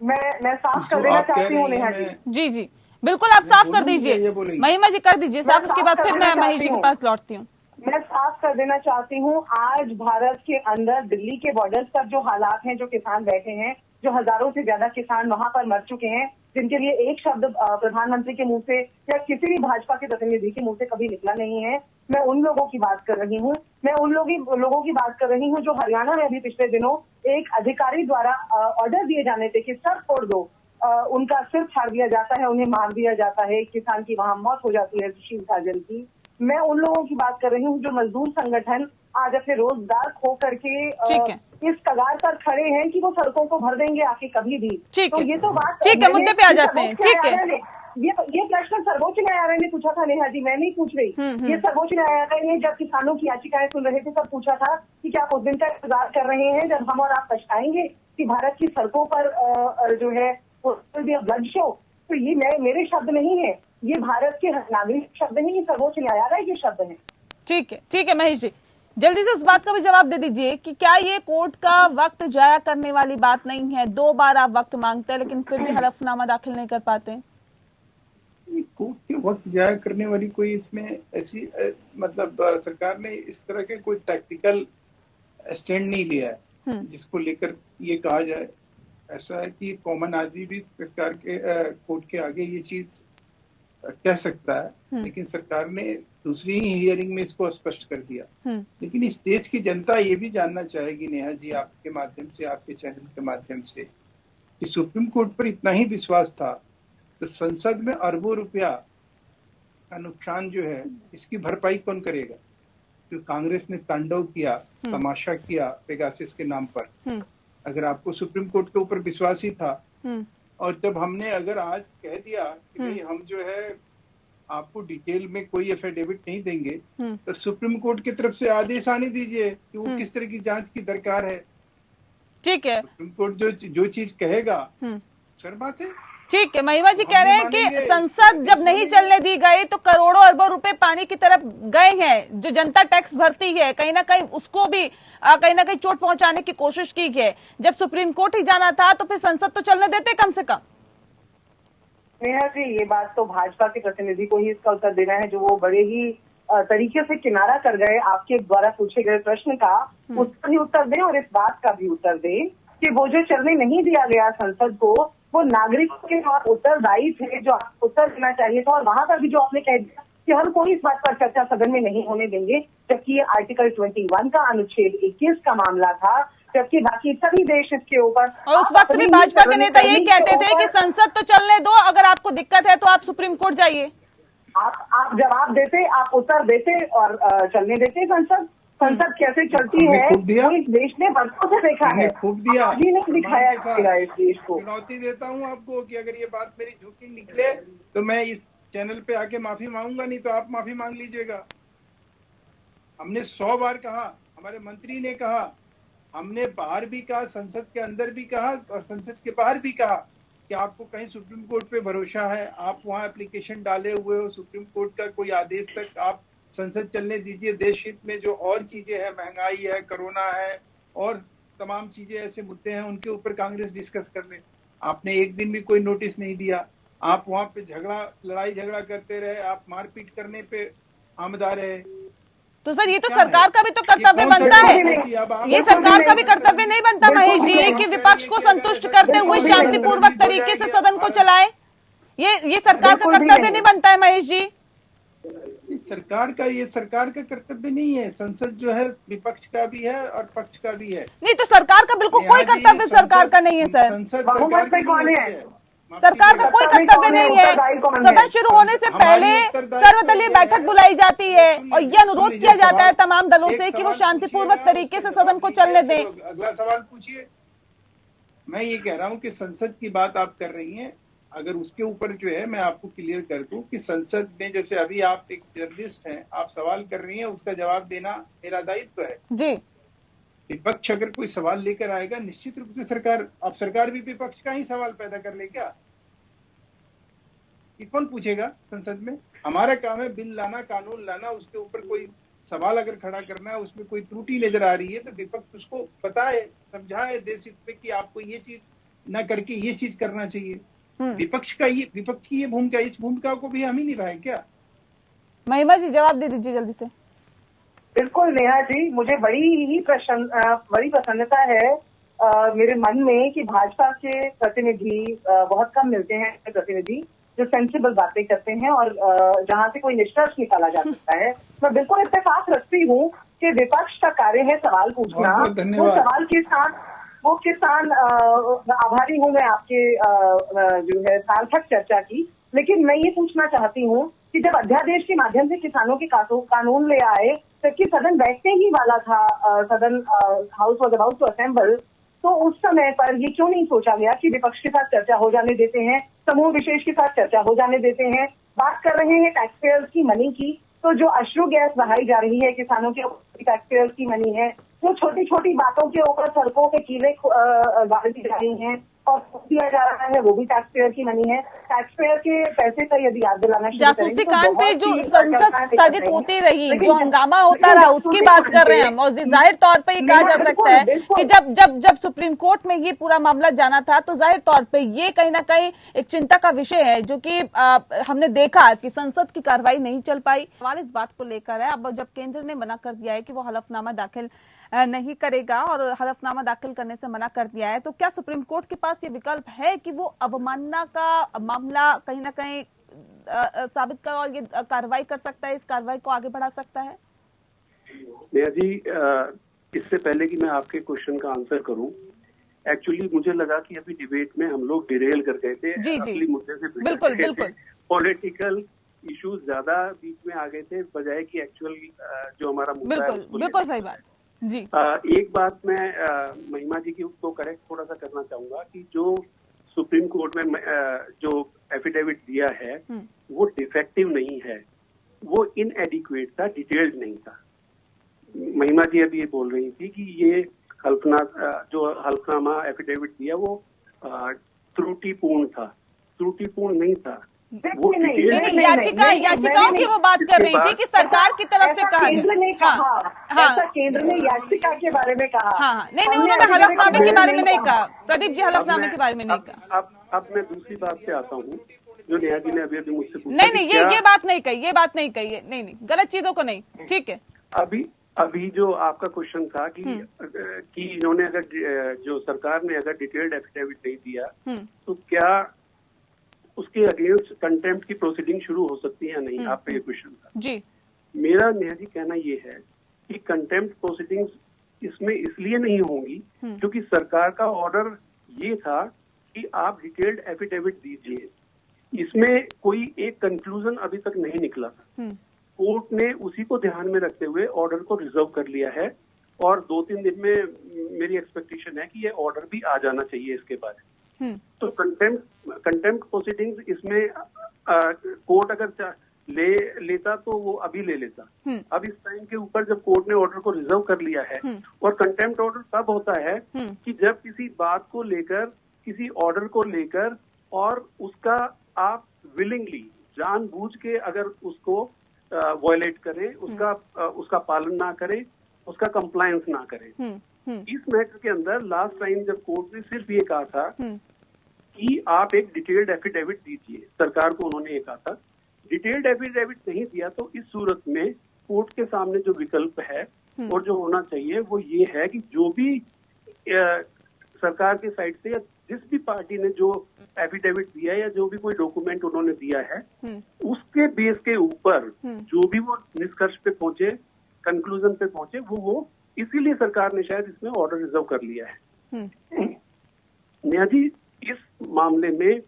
मैं साफ कर देना चाहती हूँ नेहा जी। जी बिल्कुल, आप साफ कर दीजिए, महिमा जी कर दीजिए साफ, उसके बाद फिर मैं महेश जी के पास लौटती हूँ। मैं साफ कर देना चाहती हूँ, आज भारत के अंदर दिल्ली के बॉर्डर्स पर जो हालात हैं, जो किसान बैठे हैं, जो हजारों से ज्यादा किसान वहां पर मर चुके हैं, जिनके लिए एक शब्द प्रधानमंत्री के मुंह से या किसी भी भाजपा के प्रतिनिधि के मुंह से कभी निकला नहीं है, मैं उन लोगों की बात कर रही हूँ। मैं उन लोगों की बात कर रही हूँ जो हरियाणा में अभी पिछले दिनों एक अधिकारी द्वारा ऑर्डर दिए जाने थे कि सर छोड़ दो, उनका सिर फाड़ दिया जाता है, उन्हें मार दिया जाता है, किसान की वहां मौत हो जाती है सुशील साजन की। मैं उन लोगों की बात कर रही हूँ जो मजदूर संगठन आज अपने रोजगार खो करके इस कगार पर खड़े हैं कि वो सड़कों को भर देंगे आके कभी भी। तो ये तो बात ठीक है, मुद्दे पे आ जाते हैं। ठीक है, ये प्रश्न सर्वोच्च न्यायालय ने पूछा था नेहा जी, मैं नहीं पूछ रही। ये सर्वोच्च न्यायालय ने जब किसानों की याचिकाएं सुन रहे थे तब पूछा था कि क्या आप उस दिन का इंतजार कर रहे हैं जब हम और आप पछताएंगे कि भारत की सड़कों पर जो है ब्लड शो। तो ये मेरे शब्द नहीं है, ये भारत के नागरिक शब्द नहीं, ये सर्वोच्च न्यायालय के शब्द हैं। ठीक है महेश जी, जल्दी से उस बात का भी जवाब दे दीजिए कि क्या ये कोर्ट का वक्त जाया करने वाली बात नहीं है? 2 बार आप वक्त मांगते हैं लेकिन फिर भी हलफनामा दाखिल नहीं कर पाते। कोर्ट के वक्त जाया करने वाली कोई इसमें ऐसी मतलब सरकार ने इस तरह के कोई टैक्टिकल स्टैंड नहीं लिया है जिसको लेकर ये कहा जाए। ऐसा है कि कॉमन आदमी भी सरकार के कोर्ट के आगे ये चीज कह सकता है, लेकिन सरकार ने दूसरी ही हियरिंग में इसको स्पष्ट कर दिया। लेकिन इस देश की जनता ये भी जानना चाहेगी नेहा जी, आपके माध्यम से, आपके चैनल के माध्यम से, कि सुप्रीम कोर्ट पर इतना ही विश्वास था तो संसद में अरबों रुपया का नुकसान जो है इसकी भरपाई कौन करेगा? जो कांग्रेस ने तांडव किया, तमाशा किया पेगासस के नाम पर, अगर आपको सुप्रीम कोर्ट के ऊपर विश्वास ही था और जब हमने अगर आज कह दिया कि भाई हम जो है आपको डिटेल में कोई एफिडेविट नहीं देंगे, तो सुप्रीम कोर्ट की तरफ से आदेश आने दीजिए कि वो किस तरह की जांच की दरकार है। ठीक है, सुप्रीम कोर्ट जो चीज कहेगा सर बात है। ठीक है, महिमा जी कह रहे हैं कि संसद जब नहीं चलने दी गई तो करोड़ों अरबों रुपए पानी की तरफ गए हैं। जो जनता टैक्स भरती है कहीं ना कहीं उसको भी कहीं ना कहीं चोट पहुंचाने की कोशिश की है। जब सुप्रीम कोर्ट ही जाना था तो फिर संसद तो चलने देते कम से कम। नेहा जी, ये बात तो भाजपा के प्रतिनिधि को ही इसका उत्तर देना है, जो वो बड़े ही तरीके से किनारा कर गए आपके द्वारा पूछे गए प्रश्न का। उसका भी उत्तर दें और इस बात का भी उत्तर दें कि वो जो चलने नहीं दिया गया संसद को, वो नागरिकों के आप उत्तरदायी थे, जो उत्तर देना चाहिए था। और वहां पर भी जो आपने कह दिया कि हम कोई इस बात पर चर्चा सदन में नहीं होने देंगे, जबकि ये आर्टिकल 21 का अनुच्छेद 21 का मामला था, जबकि बाकी सभी देश इसके ऊपर। और उस वक्त भी भाजपा के नेता यही कहते थे कि संसद तो चलने दो, अगर आपको दिक्कत है तो आप सुप्रीम कोर्ट जाइए। आप जवाब देते, आप उत्तर देते और चलने देते संसद कैसे चलती है इस देश ने वर्षों से देखा है। खूब दिया, अभी नहीं दिखाया इस देश को। चुनौती देता हूँ आपको कि अगर ये बात मेरी झूठी निकले तो मैं इस चैनल पे आके माफी मांगूंगा, नहीं तो आप माफी मांग लीजिएगा। हमने 100 बार कहा, हमारे मंत्री ने कहा, हमने बाहर भी कहा, संसद के अंदर भी कहा और संसद के बाहर भी कहा कि आपको कहीं सुप्रीम कोर्ट पे भरोसा है, आप वहाँ एप्लीकेशन डाले हुए हो, सुप्रीम कोर्ट का कोई आदेश तक आप संसद चलने दीजिए। देश हित में जो और चीजें हैं, महंगाई है, कोरोना है और तमाम चीजें ऐसे मुद्दे हैं, उनके ऊपर कांग्रेस डिस्कस कर ले। आपने एक दिन भी कोई नोटिस नहीं दिया। आप वहाँ पे लड़ाई झगड़ा करते रहे, आप मारपीट करने पे आमदा रहे। तो सर ये तो सरकार का भी तो कर्तव्य बनता है, ये सरकार का भी कर्तव्य नहीं बनता महेश जी कि विपक्ष को संतुष्ट करते हुए शांतिपूर्वक तरीके से सदन को चलाए? ये सरकार का बिल्कुल भी कर्तव्य नहीं। नहीं बनता है महेश जी? ये सरकार का कर्तव्य नहीं है। संसद जो है विपक्ष का भी है और पक्ष का भी है। नहीं तो सरकार का बिल्कुल कोई नेहा जी, कर्तव्य सरकार का नहीं है सर। संसद बहुमत सरकार पे की कौन नहीं है? होती है। माफ सरकार का कीजिएगा। कोई उत्तरदायी कर्तव्य कौन है? नहीं है। उत्तरदायी कौन है? सदन शुरू होने से हमारी पहले उत्तरदायित्व सर्वदलीय ये बैठक है। बुलाई जाती है सुन और लीजिए, ये अनुरोध सुन किया लीजिए, जाता है सवाल- तमाम दलों एक से कि वो सवाल शांतिपूर्वक पूछिएगा, तरीके से उसका सदन को जवाब चलने दीजिए, दें। फिर अगला सवाल पूछिए। मैं ये कह रहा हूं कि संसद की बात आप कर रही हैं, अगर उसके ऊपर जो है मैं आपको क्लियर कर दूं कि संसद में जैसे अभी आप एक जर्नलिस्ट हैं, आप सवाल कर रही हैं, उसका जवाब देना मेरा दायित्व है। जी विपक्ष अगर कोई सवाल लेकर आएगा, निश्चित रूप से सरकार भी विपक्ष का ही सवाल पैदा कर ले क्या? ये कौन पूछेगा संसद में? हमारा काम है बिल लाना, कानून लाना, उसके ऊपर कोई सवाल अगर खड़ा करना है, उसमें कोई त्रुटि नजर आ रही है तो विपक्ष उसको बताए, समझाए देश हित में कि आपको ये चीज न करके ये चीज करना चाहिए। विपक्ष की ये भूमिका, इस भूमिका को भी हम ही निभाए क्या? महिमा जी जवाब दे दीजिए जल्दी से। बिल्कुल नेहा जी, मुझे बड़ी प्रसन्नता है मेरे मन में कि भाजपा के प्रतिनिधि बहुत कम मिलते हैं, प्रतिनिधि जो सेंसिबल बातें करते हैं और जहां से कोई निष्कर्ष निकाला जा सकता है। मैं बिल्कुल इत्तेफाक रखती हूँ कि विपक्ष का कार्य है सवाल पूछना। बहुत-बहुत धन्यवाद। वो सवाल के साथ वो किसान आभारी हूँ मैं आपके जो है सार्थक चर्चा की। लेकिन मैं ये पूछना चाहती हूँ कि जब अध्यादेश के माध्यम से किसानों के कानून ले आए, जबकि सदन बैठने ही वाला था, सदन house was about to assemble, तो उस समय पर ये क्यों नहीं सोचा गया कि विपक्ष के साथ चर्चा हो जाने देते हैं, समूह विशेष के साथ चर्चा हो जाने देते हैं। बात कर रहे हैं टैक्स पेयर्स की मनी की, तो जो अश्रु गैस बहाई जा रही है किसानों के टैक्स पेयर्स की मनी है। जो छोटी छोटी बातों के ऊपर सड़कों के कीले गाड़ दी जा रही हैं और दिया जा रहा है, वो भी टैक्स पेयर की मनी है। टैक्स पेयर के पैसे का यदि याद दिलाना शुरू करेंगे जासूसी तो कांड पे बहुत जो सी संसद चर्चाएं स्थगित दिक्कत होती नहीं। रही, लेकिन जो हंगामा होता लेकिन रहा, उसकी बात कर रहे हैं हम। और जाहिर तौर पे ये कहा जा सकता है कि जब सुप्रीम कोर्ट में ये पूरा मामला जाना था, तो जाहिर तौर पे ये कहीं ना कहीं एक चिंता का विषय है, जो कि हमने देखा कि संसद की कार्रवाई नहीं चल पाई। सवाल इस बात को लेकर है, अब जब केंद्र ने मना कर दिया है कि वो हलफनामा दाखिल नहीं करेगा और हलफनामा दाखिल करने से मना कर दिया है, तो क्या सुप्रीम कोर्ट के पास ये विकल्प है कि वो अवमानना का मामला कहीं ना कहीं साबित कर और ये कार्रवाई कर सकता है, इस कार्रवाई को आगे बढ़ा सकता है? नेहा जी, इससे पहले कि मैं आपके क्वेश्चन का आंसर करूं, एक्चुअली मुझे लगा कि अभी डिबेट में हम लोग डिरेल कर गए थे, असली मुद्दे से बिल्कुल पॉलिटिकल इश्यूज ज्यादा बीच में आ गए थे, बजाय कि एक्चुअल जो हमारा मुद्दा है बिल्कुल सही बात जी। एक बात मैं महिमा जी की उसको करेक्ट थोड़ा सा करना चाहूंगा कि जो सुप्रीम कोर्ट में जो एफिडेविट दिया है वो डिफेक्टिव नहीं है, वो इनएडिक्वेट था, डिटेल्ड नहीं था। महिमा जी अभी ये बोल रही थी कि ये जो हल्फनामा एफिडेविट दिया वो त्रुटिपूर्ण था, त्रुटिपूर्ण नहीं था। वो याचिकाओं की वो बात कर रही थी कि सरकार की तरफ से कहा गया। ऐसा केंद्र ने याचिका के बारे में कहा। नहीं, उन्होंने हलफनामे के बारे में नहीं कहा। प्रदीप जी हलफनामे के बारे में नहीं कहा। अब मैं दूसरी बात पे आता हूँ जो नेहा जी ने अभी मुझसे पूछा। नहीं, ये बात नहीं कही, नहीं, गलत चीजों को नहीं, ठीक है। अभी जो आपका क्वेश्चन था कि इन्होंने अगर जो सरकार ने अगर डिटेल्ड एफिडेविट नहीं दिया तो क्या उसके अगेंस्ट कंटेम्प्ट की प्रोसीडिंग शुरू हो सकती है या नहीं, आपका ये क्वेश्चन था जी। मेरा नेहा जी कहना ये है कि कंटेम्प्ट प्रोसीडिंग्स इसमें इसलिए नहीं होंगी क्योंकि सरकार का ऑर्डर ये था कि आप डिटेल्ड एफिडेविट दीजिए। इसमें कोई एक कंक्लूजन अभी तक नहीं निकला। कोर्ट ने उसी को ध्यान में रखते हुए ऑर्डर को रिजर्व कर लिया है और 2-3 दिन में मेरी एक्सपेक्टेशन है कि ये ऑर्डर भी आ जाना चाहिए इसके बारे में। तो कंटेम्प्ट प्रोसीडिंग्स इसमें कोर्ट अगर लेता तो वो अभी ले लेता। अब इस टाइम के ऊपर जब कोर्ट ने ऑर्डर को रिजर्व कर लिया है, और कंटेम्प्ट ऑर्डर तब होता है कि जब किसी बात को लेकर, किसी ऑर्डर को लेकर और उसका आप विलिंगली जानबूझ के अगर उसको वायलेट करें, उसका पालन ना करें, उसका कंप्लायंस ना करें। इस मैटर के अंदर लास्ट टाइम जब कोर्ट ने सिर्फ ये कहा था कि आप एक डिटेल्ड एफिडेविट दीजिए, सरकार को उन्होंने ये कहा था। डिटेल्ड एफिडेविट नहीं दिया तो इस सूरत में कोर्ट के सामने जो विकल्प है और जो होना चाहिए वो ये है कि जो भी सरकार के साइड से या जिस भी पार्टी ने जो एफिडेविट दिया है या जो भी कोई डॉक्यूमेंट उन्होंने दिया है, उसके बेस के ऊपर जो भी वो निष्कर्ष पे पहुंचे, कंक्लूजन पे पहुंचे, वो इसीलिए सरकार ने शायद इसमें ऑर्डर रिजर्व कर लिया है। नेहा जी, इस मामले में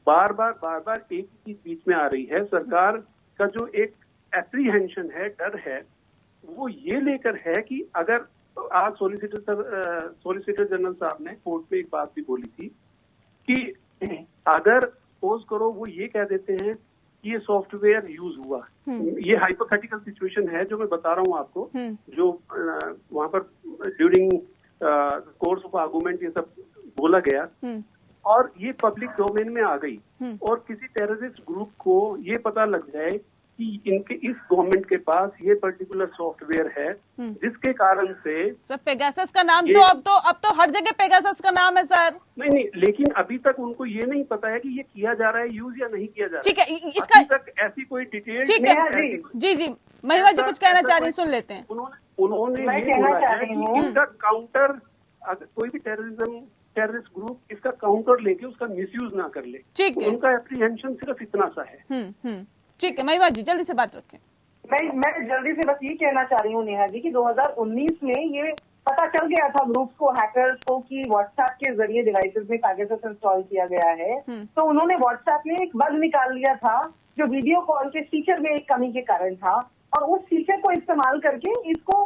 बार बार एक ही चीज बीच में आ रही है। सरकार का जो एक एप्रीहेंशन है, डर है, वो ये लेकर है कि अगर आज सॉलिसिटर जनरल साहब ने कोर्ट में एक बात भी बोली थी कि अगर सपोज करो वो ये कह देते हैं कि ये सॉफ्टवेयर यूज हुआ, ये हाइपोथेटिकल सिचुएशन है जो मैं बता रहा हूँ आपको, जो वहां पर ड्यूरिंग कोर्स ऑफ आर्गुमेंट ये सब बोला गया और ये पब्लिक डोमेन में आ गई और किसी टेररिस्ट ग्रुप को ये पता लग जाए कि इनके इस गवर्नमेंट के पास ये पर्टिकुलर सॉफ्टवेयर है जिसके कारण से सर पेगासस का नाम तो अब तो हर जगह पेगासस का नाम है सर। नहीं, लेकिन अभी तक उनको ये नहीं पता है कि ये किया जा रहा है यूज या नहीं किया जा रहा है। ठीक है, इसका अभी तक ऐसी कोई डिटेल। ठीक है जी महिमा जी कुछ कहना चाह रही, सुन लेते हैं। उन्होंने ये बोला है कि इसका काउंटर, कोई भी टेररिस्ट ग्रुप इसका काउंटर लेके उसका मिसयूज ना कर ले। ठीक है, उनका एप्रीहेंशन सिर्फ इतना सा है। ठीक है महिमा जी जल्दी से बात रखें। मैं जल्दी से बस ये कहना चाह रही हूँ नेहा जी कि 2019 में ये पता चल गया था ग्रुप्स को, हैकर्स को, कि व्हाट्सएप के जरिए डिवाइसेस में पेगासस इंस्टॉल किया गया है। तो उन्होंने व्हाट्सएप में एक बग निकाल लिया था जो वीडियो कॉल के फीचर में एक कमी के कारण था, और उस फीचर को इस्तेमाल करके इसको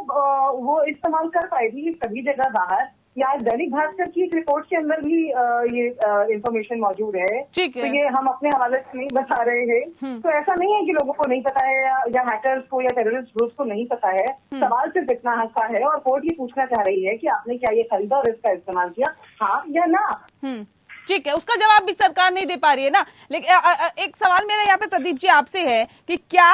वो इस्तेमाल कर पाएगी सभी जगह बाहर। या दैनिक भास्कर की एक रिपोर्ट के अंदर भी ये इंफॉर्मेशन मौजूद है। तो ये हम अपने हवाले से नहीं बता रहे हैं। तो ऐसा नहीं है कि लोगों को नहीं पता है या हैकर्स को या टेररिस्ट ग्रुप्स को नहीं पता है। सवाल सिर्फ इतना हंसा है और कोर्ट ये पूछना चाह रही है कि आपने क्या ये खरीदा और इसका इस्तेमाल किया, हाँ या ना। ठीक है, उसका जवाब भी सरकार नहीं दे पा रही है ना। लेकिन एक सवाल मेरा यहाँ पे प्रदीप जी आपसे है कि क्या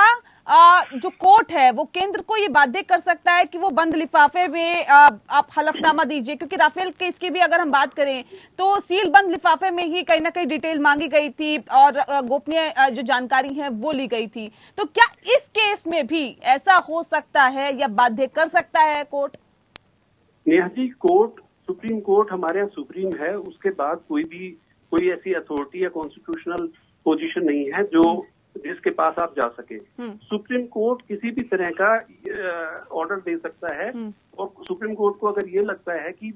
जो कोर्ट है वो केंद्र को ये बाध्य कर सकता है कि वो बंद लिफाफे में आप हलफनामा दीजिए, क्योंकि राफेल केस की भी अगर हम बात करें तो सील बंद लिफाफे में ही कहीं ना कहीं डिटेल मांगी गई थी और गोपनीय जो जानकारी है वो ली गई थी। तो क्या इस केस में भी ऐसा हो सकता है या बाध्य कर सकता है court? Neha ji, court, supreme court हमारे यहाँ सुप्रीम है, उसके बाद कोई ऐसी अथॉरिटी या कॉन्स्टिट्यूशनल पोजीशन नहीं है जो जिसके पास आप जा सके। सुप्रीम कोर्ट किसी भी तरह का ऑर्डर दे सकता है और सुप्रीम कोर्ट को अगर ये लगता है कि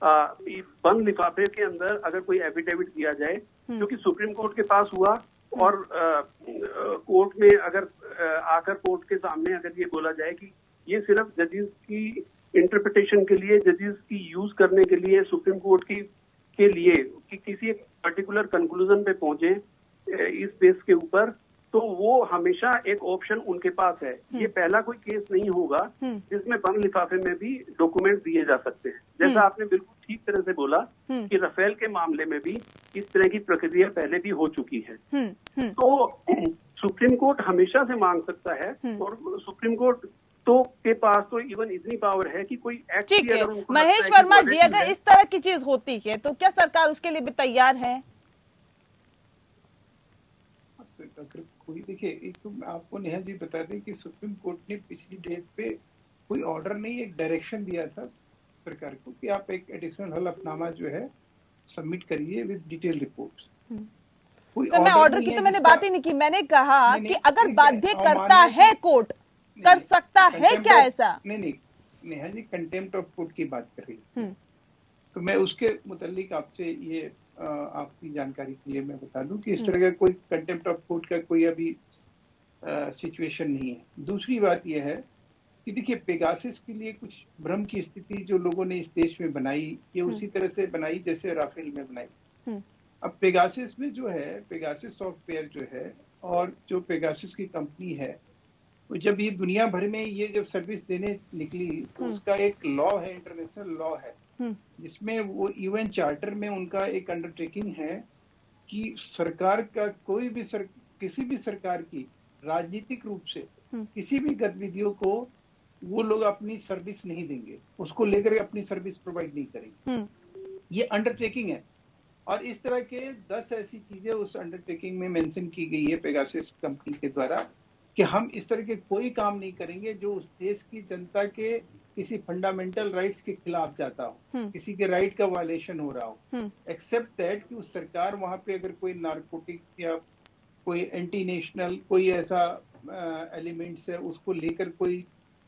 बंद लिफाफे के अंदर अगर कोई एफिडेविट दिया जाए, क्योंकि सुप्रीम कोर्ट के पास हुआ और कोर्ट में अगर आकर कोर्ट के सामने अगर ये बोला जाए कि ये सिर्फ जजेस की इंटरप्रिटेशन के लिए, जजेस की यूज करने के लिए, सुप्रीम कोर्ट के लिए कि किसी एक पर्टिकुलर कंक्लूजन पे पहुंचे इस बेस के ऊपर, तो वो हमेशा एक ऑप्शन उनके पास है। ये पहला कोई केस नहीं होगा जिसमें बंद लिफाफे में भी डॉक्यूमेंट दिए जा सकते हैं। जैसा आपने बिल्कुल ठीक तरह से बोला कि राफेल के मामले में भी इस तरह की प्रक्रिया पहले भी हो चुकी है। तो सुप्रीम कोर्ट हमेशा से मांग सकता है और सुप्रीम कोर्ट के पास तो इवन इतनी पावर है कि कोई एक्ट। ठीक है महेश वर्मा जी, अगर इस तरह की चीज होती है तो क्या सरकार उसके लिए भी तैयार है? अगर कोई देखिए, एक तो आपको नेहा जी बता दें कि सुप्रीम कोर्ट ने पिछली डेट पे कोई ऑर्डर नहीं, एक डायरेक्शन दिया था सरकार को कि आप एक एडिशनल हलफनामा जो है सबमिट करिए विद डिटेल रिपोर्ट्स। सर मैं ऑर्डर की तो मैंने बात ही नहीं की, मैंने कहा कि अगर बाध्य करता है कोर्ट, कर सकता है क्या ऐसा? नहीं Neha ji, contempt of court की बात कर रही है, तो मैं उसके मुतालिक आपसे ये आपकी जानकारी के लिए मैं बता दूं कि इस तरह का कोई कंटेम्प्ट ऑफ कोर्ट का कोई अभी सिचुएशन नहीं है। दूसरी बात यह है कि देखिए, पेगासस के लिए कुछ भ्रम की स्थिति जो लोगों ने इस देश में बनाई, ये उसी तरह से बनाई जैसे राफेल में बनाई। अब पेगासस में जो है, पेगासस सॉफ्टवेयर जो है और जो पेगासस की कंपनी है, जब ये दुनिया भर में ये जब सर्विस देने निकली तो उसका एक लॉ है, इंटरनेशनल लॉ है, जिसमें वो यूएन चार्टर में उनका एक अंडरटेकिंग है कि सरकार का किसी भी सरकार की राजनीतिक रूप से किसी भी गतिविधियों को वो लोग अपनी सर्विस नहीं देंगे, उसको लेकर अपनी सर्विस प्रोवाइड नहीं करेंगे। ये अंडरटेकिंग है और इस तरह के 10 ऐसी चीजें उस अंडरटेकिंग में मेंशन की गई है पेगासस कंपनी के द्वारा कि हम इस तरह के कोई काम नहीं करेंगे जो उस देश की जनता के किसी फंडामेंटल राइट्स के खिलाफ जाता हो, किसी के राइट का वायलेशन हो रहा हो, एक्सेप्ट दैट कि उस सरकार वहां पे अगर कोई नारकोटिक या कोई एंटी नेशनल कोई ऐसा एलिमेंट्स है उसको लेकर कोई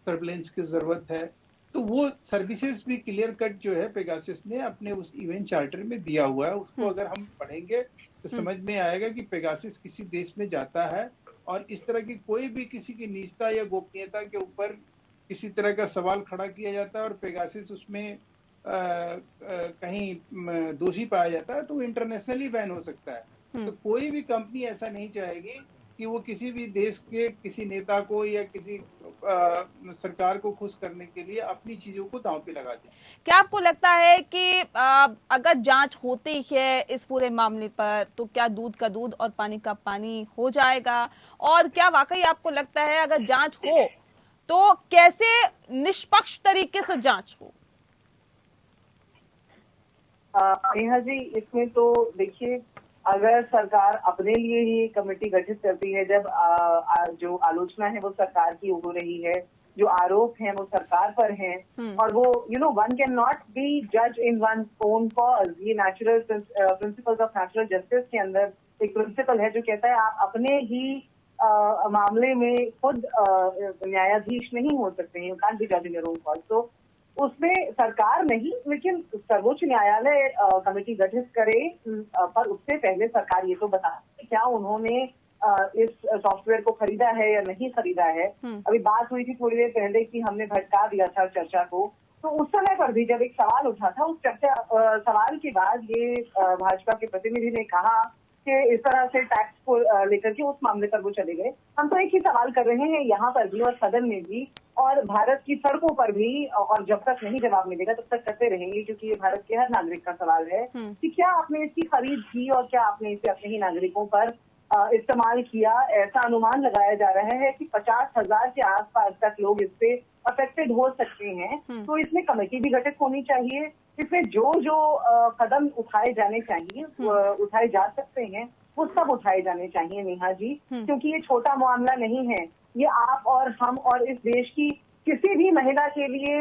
सर्वेलेंस की जरूरत है, तो वो सर्विसेज भी क्लियर कट जो है पेगासस ने अपने उस इवेंट चार्टर में दिया हुआ है। उसको अगर हम पढ़ेंगे तो समझ में आएगा कि पेगासस किसी देश में जाता है और इस तरह की कोई भी किसी की निजता या गोपनीयता के ऊपर किसी तरह का सवाल खड़ा किया जाता है और पेगासस उसमें कहीं दोषी पाया जाता है तो इंटरनेशनली बैन हो सकता है। तो कोई भी कंपनी ऐसा नहीं चाहेगी कि वो किसी भी देश के किसी नेता को या किसी सरकार को खुश करने के लिए अपनी चीजों को दांव पे लगा दे। क्या आपको लगता है कि अगर जांच होती है इस पूरे मामले पर तो क्या दूध का दूध और पानी का पानी हो जाएगा, और क्या वाकई आपको लगता है अगर जांच हो तो कैसे निष्पक्ष तरीके से जांच हो? नेहा जी, इसमें तो देखिए, अगर सरकार अपने लिए ही कमेटी गठित करती है, जब जो आलोचना है वो सरकार की हो रही है, जो आरोप हैं वो सरकार पर हैं, और वो वन कैन नॉट बी जज इन वन ओन कॉज। ये natural principles of natural justice के अंदर एक प्रिंसिपल है जो कहता है आप अपने ही मामले में खुद न्यायाधीश नहीं हो सकते हैं, यू कांट बी जज इन योर ओन कॉज। तो उसमें सरकार नहीं, लेकिन सर्वोच्च न्यायालय कमेटी गठित करे, पर उससे पहले सरकार ये तो बता क्या उन्होंने इस सॉफ्टवेयर को खरीदा है या नहीं खरीदा है। अभी बात हुई थी थोड़ी देर पहले कि हमने भटका दिया था चर्चा को, तो उस समय पर भी जब एक सवाल उठा था, उस सवाल के बाद ये भाजपा के प्रतिनिधि ने कहा कि इस तरह से टैक्स को लेकर के उस मामले पर वो चले गए। हम तो एक ही सवाल कर रहे हैं यहाँ पर भी और सदन में भी और भारत की सड़कों पर भी, और जब तक नहीं जवाब मिलेगा तब तक करते रहेंगे, क्योंकि ये भारत के हर नागरिक का सवाल है कि क्या आपने इसकी खरीद की और क्या आपने इसे अपने ही नागरिकों पर इस्तेमाल किया। ऐसा अनुमान लगाया जा रहा है कि 50,000 के आसपास तक लोग इससे अफेक्टेड हो सकते हैं। तो इसमें कमेटी भी गठित होनी चाहिए, इसमें जो कदम उठाए जाने चाहिए उठाए जा सकते हैं वो सब उठाए जाने चाहिए नेहा जी, क्योंकि ये छोटा मामला नहीं है। ये आप और हम और इस देश की किसी भी महिला के लिए,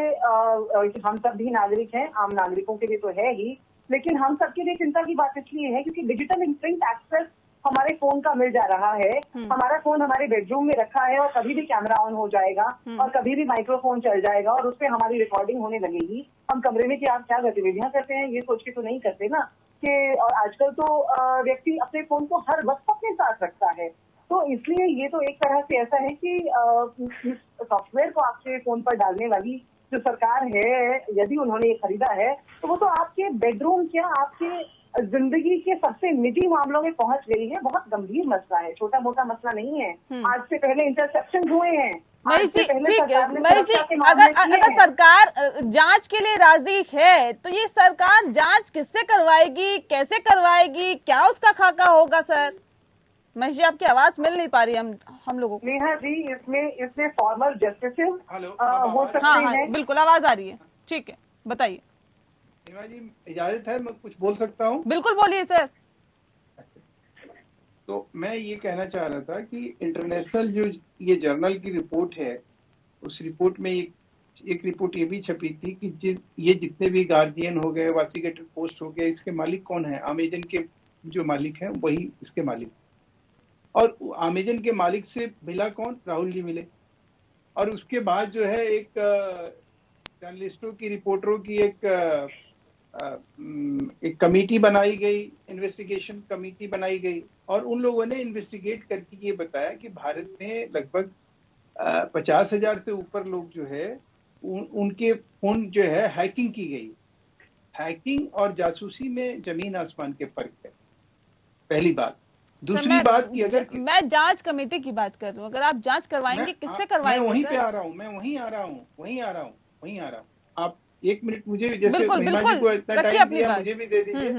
हम सब भी नागरिक हैं, आम नागरिकों के लिए तो है ही, लेकिन हम सबके लिए चिंता की बात इसलिए है क्योंकि डिजिटल इंस्टिंक्ट एक्सेस हमारे फोन का मिल जा रहा है। हमारा फोन हमारे बेडरूम में रखा है और कभी भी कैमरा ऑन हो जाएगा और कभी भी माइक्रोफोन चल जाएगा और उसपे हमारी रिकॉर्डिंग होने लगेगी। हम कमरे में क्या गतिविधियां करते हैं ये सोच के तो नहीं करते ना कि, और आजकल तो व्यक्ति अपने फोन को हर वक्त अपने साथ रखता है। तो इसलिए ये तो एक तरह से ऐसा है कि सॉफ्टवेयर को आपके फोन पर डालने वाली जो सरकार है, यदि उन्होंने ये खरीदा है तो वो तो आपके बेडरूम क्या आपके जिंदगी के सबसे निजी मामलों में पहुंच गई है। बहुत गंभीर मसला है, छोटा मोटा मसला नहीं है। आज से पहले इंटरसेप्शन हुए हैं। महेश जी, ठीक है महेश जी, अगर सरकार जांच के लिए राजी है तो ये सरकार जांच किससे करवाएगी, कैसे करवाएगी, क्या उसका खाका होगा? सर महेश जी, आपकी आवाज मिल नहीं पा रही हम लोगों को। नेहा जी, इसमें फॉर्मल जस्टिस हो सकते हैं। बिल्कुल आवाज आ रही है, ठीक है बताइए। नेहा जी, इजाजत है, मैं कुछ बोल सकता हूँ? बिल्कुल बोलिए सर। तो मैं ये कहना चाह रहा था कि इंटरनेशनल जो ये जर्नल की रिपोर्ट है, उस रिपोर्ट में एक रिपोर्ट ये भी छपी थी कि ये जितने भी गार्जियन हो गए, वासीगेटेड पोस्ट हो गए, इसके मालिक कौन है? अमेजन के जो मालिक हैं वही इसके मालिक। और अमेजन के मालिक से मिला कौन? राहुल जी मिले। और उसके बाद जो है एक जर्नलिस्टों की, रिपोर्टरों की एक कमेटी बनाई गई, इन्वेस्टिगेशन कमेटी बनाई गई, और उन लोगों ने इन्वेस्टिगेट करके ये बताया कि भारत में लगभग 50,000 से ऊपर लोग जो है उनके फोन जो है हैकिंग की गई। हैकिंग और जासूसी में जमीन आसमान के फर्क है, पहली बात। दूसरी बात कि अगर मैं जांच कमेटी की बात कर रहा हूँ, अगर आप जांच करवाएंगे किससे करवाएंगे? मैं वहीं पे आ रहा हूँ, वहीं आ रहा हूँ। आप एक मिनट मुझे, जैसे महिमा जी को इतना टाइम दिया, मुझे भी दे दीजिए।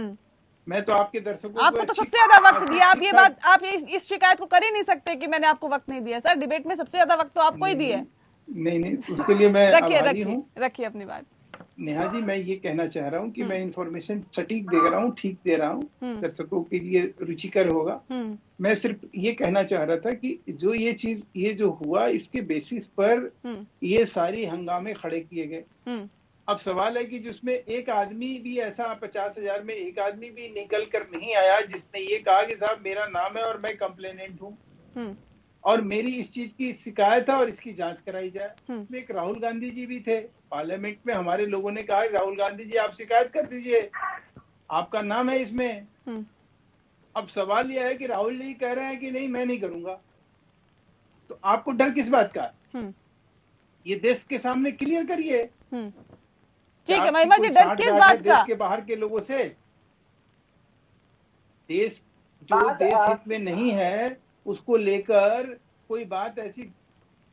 मैं तो आपके दर्शकों आपको तो सबसे ज्यादा वक्त दिया। आप ये बात, आप इस शिकायत को कर ही नहीं सकते कि मैंने आपको वक्त नहीं दिया। सर डिबेट में सबसे ज्यादा वक्त तो आपको ही दिया है। नहीं, उसके लिए मैं आभारी हूँ। रखिए अपनी बात। नेहा जी, मैं ये कहना चाह रहा हूँ कि मैं इंफॉर्मेशन सटीक दे रहा हूँ, ठीक दे रहा हूँ, दर्शकों के लिए रुचिकर होगा। मैं सिर्फ ये कहना चाह रहा था कि जो ये जो हुआ, इसके बेसिस पर ये सारी हंगामे खड़े किए गए। अब सवाल है कि जिसमें एक आदमी भी ऐसा 50,000 में एक आदमी भी निकल कर नहीं आया जिसने ये कहा कि साहब मेरा नाम है और मैं कंप्लेनेंट हूँ और मेरी इस चीज की शिकायत है और इसकी जांच कराई जाए। इसमें एक राहुल गांधी जी भी थे पार्लियामेंट में, हमारे लोगों ने कहा राहुल गांधी जी आप शिकायत कर दीजिए, आपका नाम है इसमें। अब सवाल यह है कि राहुल जी कह रहे हैं कि नहीं मैं नहीं करूंगा, तो आपको डर किस बात का? ये देश के सामने क्लियर करिए। ठीक है महिमा जी, डर किस बात का? देश के बाहर के लोगों से, देश जो देश हित में नहीं है उसको लेकर कोई बात ऐसी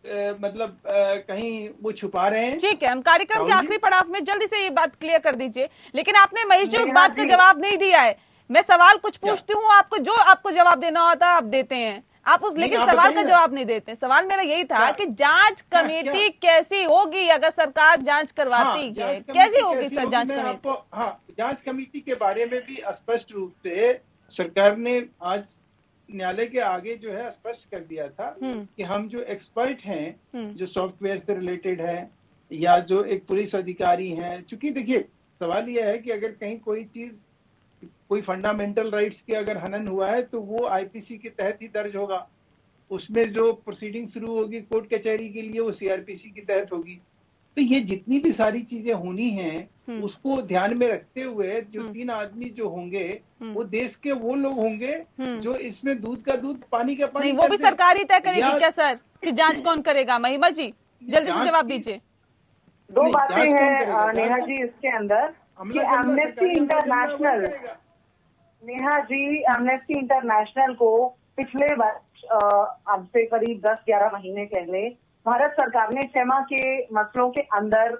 कहीं वो छुपा रहे हैं। ठीक है, हम कार्यक्रम के आखिरी पड़ाव में जल्दी से ये बात क्लियर कर दीजिए, लेकिन आपने महेश जी उस बात का जवाब नहीं दिया है। मैं सवाल कुछ पूछती हूँ, आपको जो आपको जवाब देना होता है आप देते हैं, आप उस लेकिन सवाल का जवाब नहीं देते। सवाल मेरा यही था कि जांच कमेटी कैसी होगी अगर सरकार जांच करवाती है? कैसी होगी सर जांच कमेटी? हाँ, जांच कमेटी के बारे में भी स्पष्ट रूप से सरकार ने आज न्यायालय के आगे जो है स्पष्ट कर दिया था कि हम जो एक्सपर्ट हैं, जो सॉफ्टवेयर से रिलेटेड है या जो एक पुलिस अधिकारी हैं, चूंकि देखिए सवाल यह है कि अगर कहीं कोई चीज, कोई फंडामेंटल राइट्स के अगर हनन हुआ है तो वो आईपीसी के तहत ही दर्ज होगा, उसमें जो प्रोसीडिंग शुरू होगी कोर्ट कचहरी के लिए वो सीआरपीसी के तहत होगी। तो ये जितनी भी सारी चीजें होनी हैं उसको ध्यान में रखते हुए जो 3 आदमी जो होंगे वो देश के वो लोग होंगे जो इसमें दूध का दूध पानी का पानी। नहीं, वो भी सरकार ही तय करेगी क्या सर कि जांच कौन करेगा? महिमा जी जल्दी से जवाब दीजिए। 2 बातें हैं नेहा जी इसके अंदर कि amnesty international, Neha ji amnesty international को पिछले वर्ष अब से करीब 10-11 महीने पहले भारत सरकार ने FEMA के मसलों के अंदर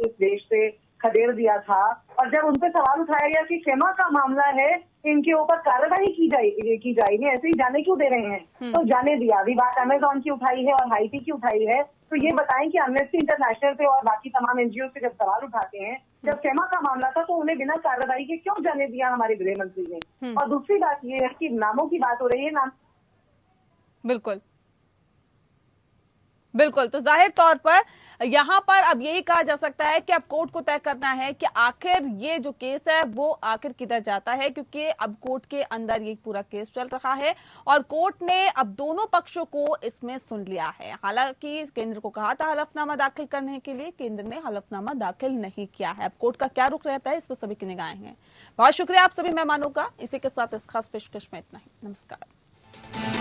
इस देश से खदेड़ दिया था, और जब उनपे सवाल उठाया गया कि FEMA का मामला है, इनके ऊपर कार्रवाई की जाएगी, ऐसे ही जाने क्यों दे रहे हैं? तो जाने दिया। अभी बात अमेजॉन की उठाई है और हाइटी की उठाई है, तो ये बताएं कि एमनेस्टी इंटरनेशनल पे और बाकी तमाम एनजीओ से जब सवाल उठाते हैं, जब FEMA का मामला था तो उन्हें बिना कार्रवाई के क्यों जाने दिया हमारे गृह मंत्री ने? और दूसरी बात ये है कि नामों की बात हो रही है, नाम बिल्कुल, तो जाहिर तौर पर यहाँ पर अब यही कहा जा सकता है कि अब कोर्ट को तय करना है कि आखिर ये जो केस है वो आखिर किधर जाता है, क्योंकि अब कोर्ट के अंदर ये पूरा केस चल रहा है और कोर्ट ने अब दोनों पक्षों को इसमें सुन लिया है। हालांकि केंद्र को कहा था हलफनामा दाखिल करने के लिए, केंद्र ने हलफनामा दाखिल नहीं किया है। अब कोर्ट का क्या रुख रहता है इस पर सभी की निगाहें हैं। बहुत शुक्रिया आप सभी मेहमानों का। इसी के साथ इस खास पेशकश में इतना ही। नमस्कार।